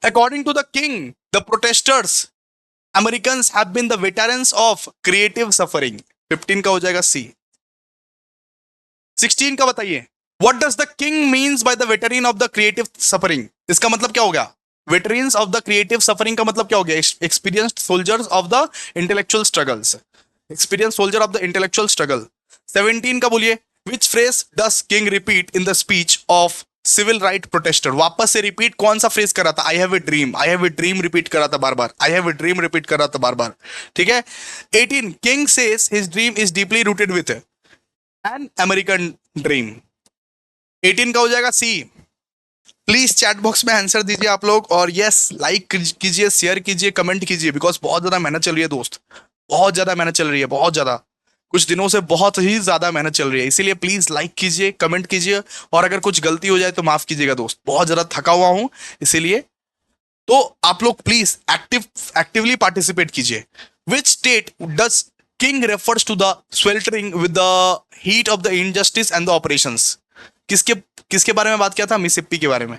according to the King the protesters Americans have been the veterans of creative suffering. 15 का हो जाएगा C. 16 का बताइए, what does the King means by the veteran of the creative suffering? इसका मतलब क्या हो गया? Veterans of the creative suffering का मतलब क्या हो गया? Experienced soldiers of the intellectual struggles, experience soldier of the intellectual struggle. 17 का बोलिए, which phrase does King repeat in the speech of civil right protester? वापस से रिपीट कौन सा फ्रेज कर रहा था? I have a dream, I have a dream repeat कर रहा था बार बार, I have a dream repeat कर रहा था बार बार, ठीक है? 18, king says his dream is deeply rooted with an American dream. 18 का हो जाएगा सी। प्लीज चैट बॉक्स में आंसर दीजिए आप लोग, और यस लाइक कीजिए, शेयर कीजिए, कमेंट कीजिए, बिकॉज बहुत ज्यादा मेहनत चल रही है दोस्त, बहुत ज्यादा मेहनत चल रही है, बहुत ज्यादा। कुछ दिनों से बहुत ही ज्यादा मेहनत चल रही है, इसीलिए प्लीज लाइक कीजिए, कमेंट कीजिए, और अगर कुछ गलती हो जाए तो माफ कीजिएगा दोस्त, बहुत ज्यादा थका हुआ हूं इसीलिए। तो आप लोग प्लीज एक्टिवली पार्टिसिपेट कीजिए। Which state does King refers to the sweltering with the heat of the injustice and the operations? किसके किसके बारे में बात किया था? मिसिसिपी के बारे में।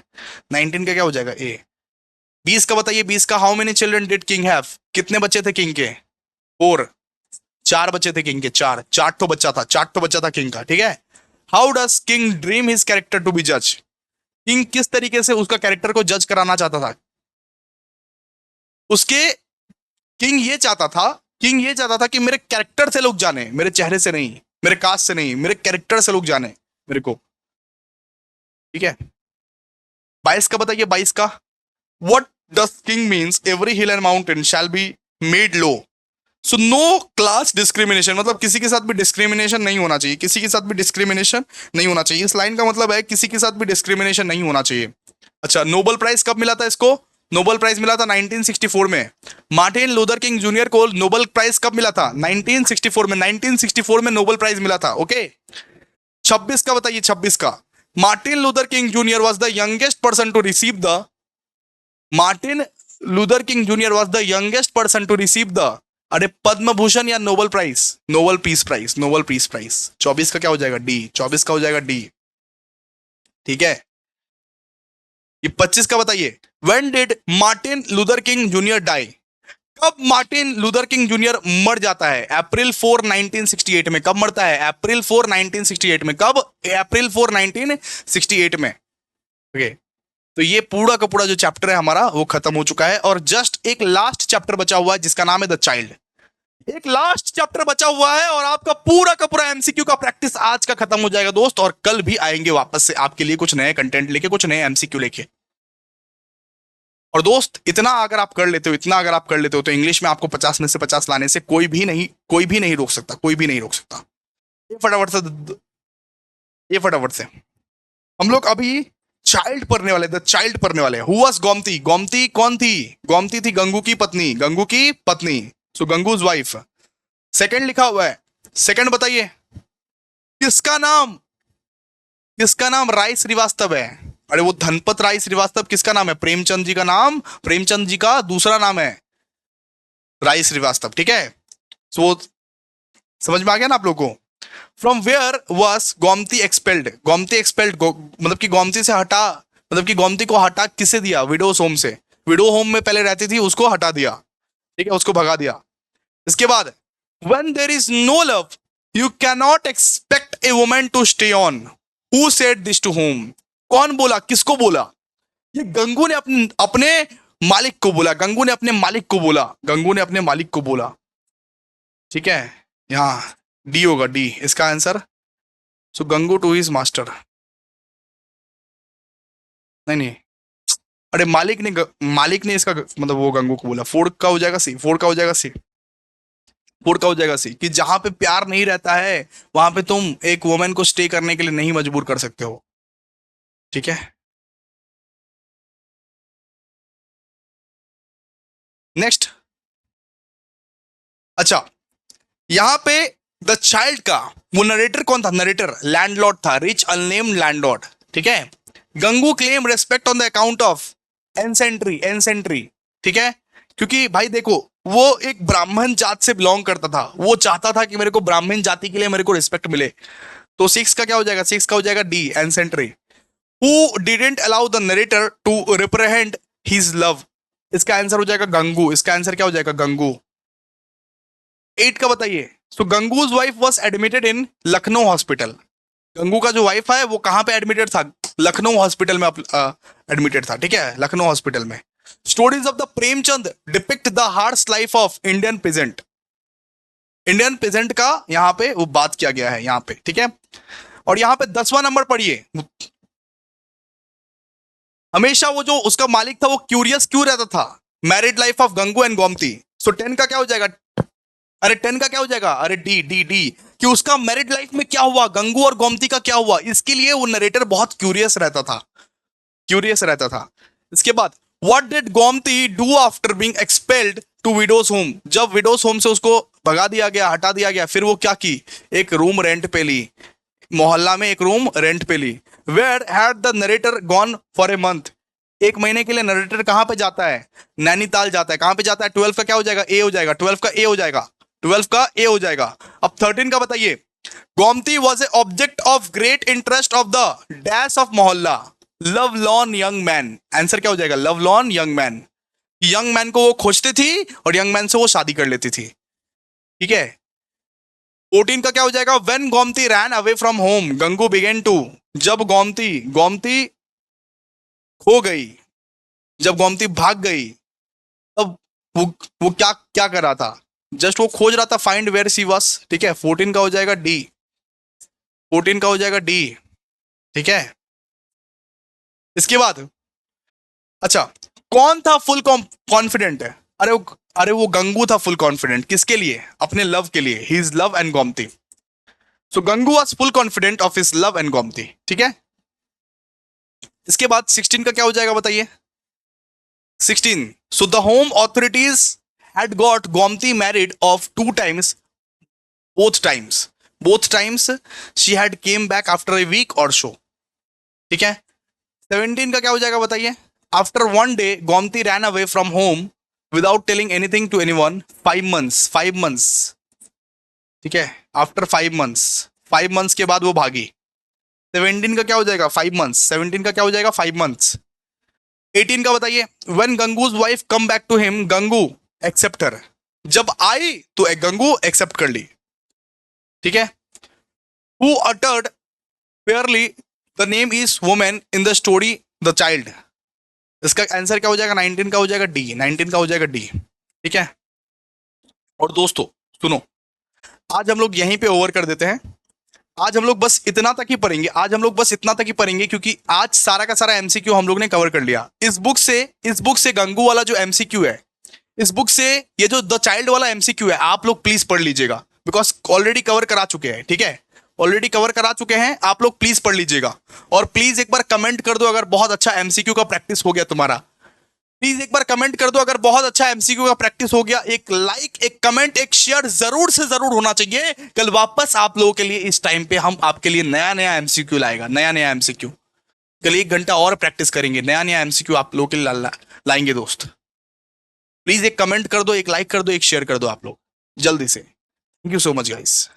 19 का क्या हो जाएगा? ए। 20 का बताइए, 20 का how many children did king have? कितने बच्चे थे किंग के? 4। 4 बच्चे थे किंग के, 4 4 तो बच्चा था, 4 तो बच्चा था किंग का, ठीक है। How does King dream his character to be जज? किंग किस तरीके से उसका कैरेक्टर को जज कराना चाहता था? उसके किंग ये चाहता था, किंग ये चाहता था कि मेरे कैरेक्टर से लोग जाने, मेरे चेहरे से नहीं, मेरे कास्ट से नहीं, मेरे कैरेक्टर से लोग जाने मेरे को, ठीक है। 22 का बताइए, 22 का। What does King means every hill and mountain shall be made low? So no class discrimination, मतलब किसी के साथ भी डिस्क्रिमिनेशन नहीं होना चाहिए, किसी के साथ भी डिस्क्रिमिनेशन नहीं होना चाहिए। इस लाइन का मतलब है किसी के साथ भी डिस्क्रिमिनेशन नहीं होना चाहिए। अच्छा, नोबेल प्राइज कब मिला था इसको? नोबेल प्राइज मिला था 1964 में। मार्टिन लूथर किंग जूनियर को नोबेल प्राइज कब मिला था? 1964 में। 1964 में नोबेल प्राइज मिला था, ओके। 26 का बताइए, 26 का। Martin Luther King junior was the youngest person to receive the, Martin Luther King junior was the youngest person to receive the, अरे पद्म भूषण या Nobel prize? Nobel peace prize, Nobel peace prize. 24 का क्या हो जाएगा? D. 24 का हो जाएगा D, ठीक है। ये 25 का बताइए, when did Martin Luther King junior die? कब मार्टिन लूथर किंग जूनियर मर जाता है? अप्रैल 4 1968 में। कब मरता है? अप्रैल 4 1968 में। कब? अप्रैल 4 1968 में, ओके। तो ये पूरा का पूरा जो चैप्टर है हमारा वो खत्म हो चुका है, और जस्ट एक लास्ट चैप्टर बचा हुआ है जिसका नाम है द चाइल्ड। एक लास्ट चैप्टर बचा हुआ है और आपका पूरा का पूरा एमसीक्यू का प्रैक्टिस आज का खत्म हो जाएगा दोस्त, और कल भी आएंगे वापस से आपके लिए कुछ नए कंटेंट लेके, कुछ नए एमसीक्यू लेके। और दोस्त इतना अगर आप कर लेते हो, इतना अगर आप कर लेते हो, तो इंग्लिश में आपको 50 में से 50 लाने से कोई भी नहीं रोक सकता, कोई भी नहीं रोक सकता। ये फटाफट से, ये फटाफट से हम लोग अभी चाइल्ड पढ़ने वाले, द चाइल्ड पढ़ने वाले। Who was Gomti? गोमती कौन थी? गोमती थी गंगू की पत्नी, गंगू की पत्नी, सो गंगूज वाइफ। सेकंड लिखा हुआ है, सेकंड बताइए। किसका नाम, किसका नाम राय श्रीवास्तव है? अरे वो धनपत राय श्रीवास्तव किसका नाम है? प्रेमचंद जी का नाम, प्रेमचंद जी का दूसरा नाम है राय श्रीवास्तव, ठीक है। सो समझ में आ गया ना आप लोगों को? From where was Gomti expelled? Gomti expelled मतलब कि गोमती से हटा, मतलब कि गोमती को हटा किसे दिया? विडोज होम से। विडो होम में पहले रहती थी, उसको हटा दिया, ठीक है, उसको भगा दिया। इसके बाद when there is no love you cannot expect a woman to stay on. Who said this to whom? कौन बोला, किसको बोला? ये गंगू ने अपने मालिक को बोला, गंगू ने अपने मालिक को बोला, गंगू ने अपने मालिक को बोला, ठीक है। यहां डी होगा, डी इसका answer. So Gangu to his master, नहीं नहीं, अरे मालिक ने इसका मतलब वो गंगू को बोला। फोर का हो जाएगा सी, फोर का हो जाएगा सी, फोर का हो जाएगा सी, कि जहां पे प्यार नहीं रहता है वहां पे तुम एक वुमेन को स्टे करने के लिए नहीं मजबूर कर सकते हो, ठीक है। नेक्स्ट, अच्छा, यहां पे द चाइल्ड का वो नरेटर कौन था? नरेटर लैंडलॉर्ड था, रिच अननेम्ड लैंडलॉर्ड, ठीक है। Gangu claim respect on the account of ancestry, ठीक है। क्योंकि भाई देखो, वो एक ब्राह्मण जात से बिलोंग करता था, वो चाहता था कि मेरे को ब्राह्मण जाति के लिए मेरे को रिस्पेक्ट मिले। तो 6 का क्या हो जाएगा? 6 का हो जाएगा D, ancestry. Who didn't allow the narrator to reprehend his love? इसका आंसर हो जाएगा गंगू, इसका आंसर क्या हो जाएगा? गंगू। 8 का बताइए। So Gangu's wife was admitted in Lucknow hospital. Gangu का जो वाइफ है वो कहां पे एडमिटेड था? लखनऊ हॉस्पिटल में एडमिटेड था, ठीक है, लखनऊ हॉस्पिटल में। Stories of the Premchand depict the harsh life of Indian peasant. Indian peasant का यहां पे वो बात किया गया है यहां पे, ठीक है। और यहां पे 10वां नंबर पढ़िए। हमेशा वो जो उसका मालिक था वो क्यूरियस क्यों रहता था? Married life of Gangu and Gomti. So 10 का क्या हो जाएगा? अरे 10 का क्या हो जाएगा? अरे डी डी डी, कि उसका मैरिड लाइफ में क्या हुआ, गंगू और गोमती का क्या हुआ, इसके लिए वो नरेटर बहुत क्यूरियस रहता था, क्यूरियस रहता था। इसके बाद what did Gomti do after being expelled to widows home? जब विडोज होम से उसको भगा दिया गया, हटा दिया गया, फिर वो क्या की? एक रूम रेंट पे ली, मोहल्ला में एक रूम रेंट पे ली। Where had the narrator gone for a month? एक महीने के लिए नरेटर कहां पे जाता है? नैनीताल जाता है। कहां पे जाता है? 12 का क्या हो जाएगा? ए हो जाएगा। 12 का ए हो जाएगा। 12 का ए हो जाएगा। अब 13 का बताइए। Gomti was a object of great interest of the dash of mohalla, lovelorn young man. Answer क्या हो जाएगा? Lovelorn young man. Young man को वो खोजती थी और यंग मैन से वो शादी कर लेती थी। ठीक है। 14 का क्या हो जाएगा? When Gomti ran away from home Gangu began to. जब गोमती गोमती खो गई, जब गोमती भाग गई, तब वो क्या क्या कर रहा था? जस्ट वो खोज रहा था, फाइंड वेयर सी वाज। ठीक है। 14 का हो जाएगा डी। 14 का हो जाएगा डी। ठीक है। इसके बाद अच्छा, कौन था फुल कॉन्फिडेंट? अरे वो गंगू था फुल कॉन्फिडेंट। किसके लिए? अपने लव के लिए। He is love and Gomti. So Gangu was full confident of his love and Gomti. ठीक है। इसके बाद 16 का क्या हो जाएगा बताइए? 16, so the home authorities had got Gomti married of 2 times. Both times she had came back after a week or so. ठीक है। 17 का क्या हो जाएगा बताइए? After one day Gomti ran away from home without telling anything to anyone. 5 months. ठीक है। After 5 months, 5 months के बाद वो भागी। 17 का क्या हो जाएगा? 5 months। 17 का क्या हो जाएगा? 5 months। 18 का बताइए। When Gangu's wife come back to him Gangu accept her. जब आई तो एक गंगू एक्सेप्ट कर ली। ठीक है। Who uttered fairly the name is woman in the story the child? इसका आंसर क्या हो जाएगा? 19 का हो जाएगा डी। 19 का हो जाएगा डी। ठीक है। और दोस्तों सुनो, आज हम लोग यहीं पे ओवर कर देते हैं। आज हम लोग बस इतना तक ही पढ़ेंगे। आज हम लोग बस इतना तक ही पढ़ेंगे क्योंकि आज सारा का सारा एमसीक्यू हम लोग ने कवर कर लिया। इस बुक से गंगू वाला जो एमसीक्यू है, इस बुक से ये जो द चाइल्ड वाला एमसीक्यू है, आप लोग प्लीज पढ़ लीजिएगा, बिकॉज ऑलरेडी कवर करा चुके हैं। ठीक है। ऑलरेडी कवर करा चुके हैं। आप लोग प्लीज पढ़ लीजिएगा। और प्लीज एक बार कमेंट कर दो अगर बहुत अच्छा एमसीक्यू का प्रैक्टिस हो गया तुम्हारा। प्लीज एक बार कमेंट कर दो अगर बहुत अच्छा एमसीक्यू का प्रैक्टिस हो गया। एक लाइक, एक कमेंट, एक शेयर जरूर से जरूर होना चाहिए। कल वापस आप लोगों के लिए इस टाइम पे हम आपके लिए नया नया एमसीक्यू लाएगा। नया एमसीक्यू कल 1 घंटा और प्रैक्टिस करेंगे। नया एमसीक्यू आप लोगों के लिए लाएंगे दोस्त। प्लीज एक कमेंट कर दो, एक लाइक कर दो, एक शेयर कर दो आप लोग जल्दी से। Thank you so much guys.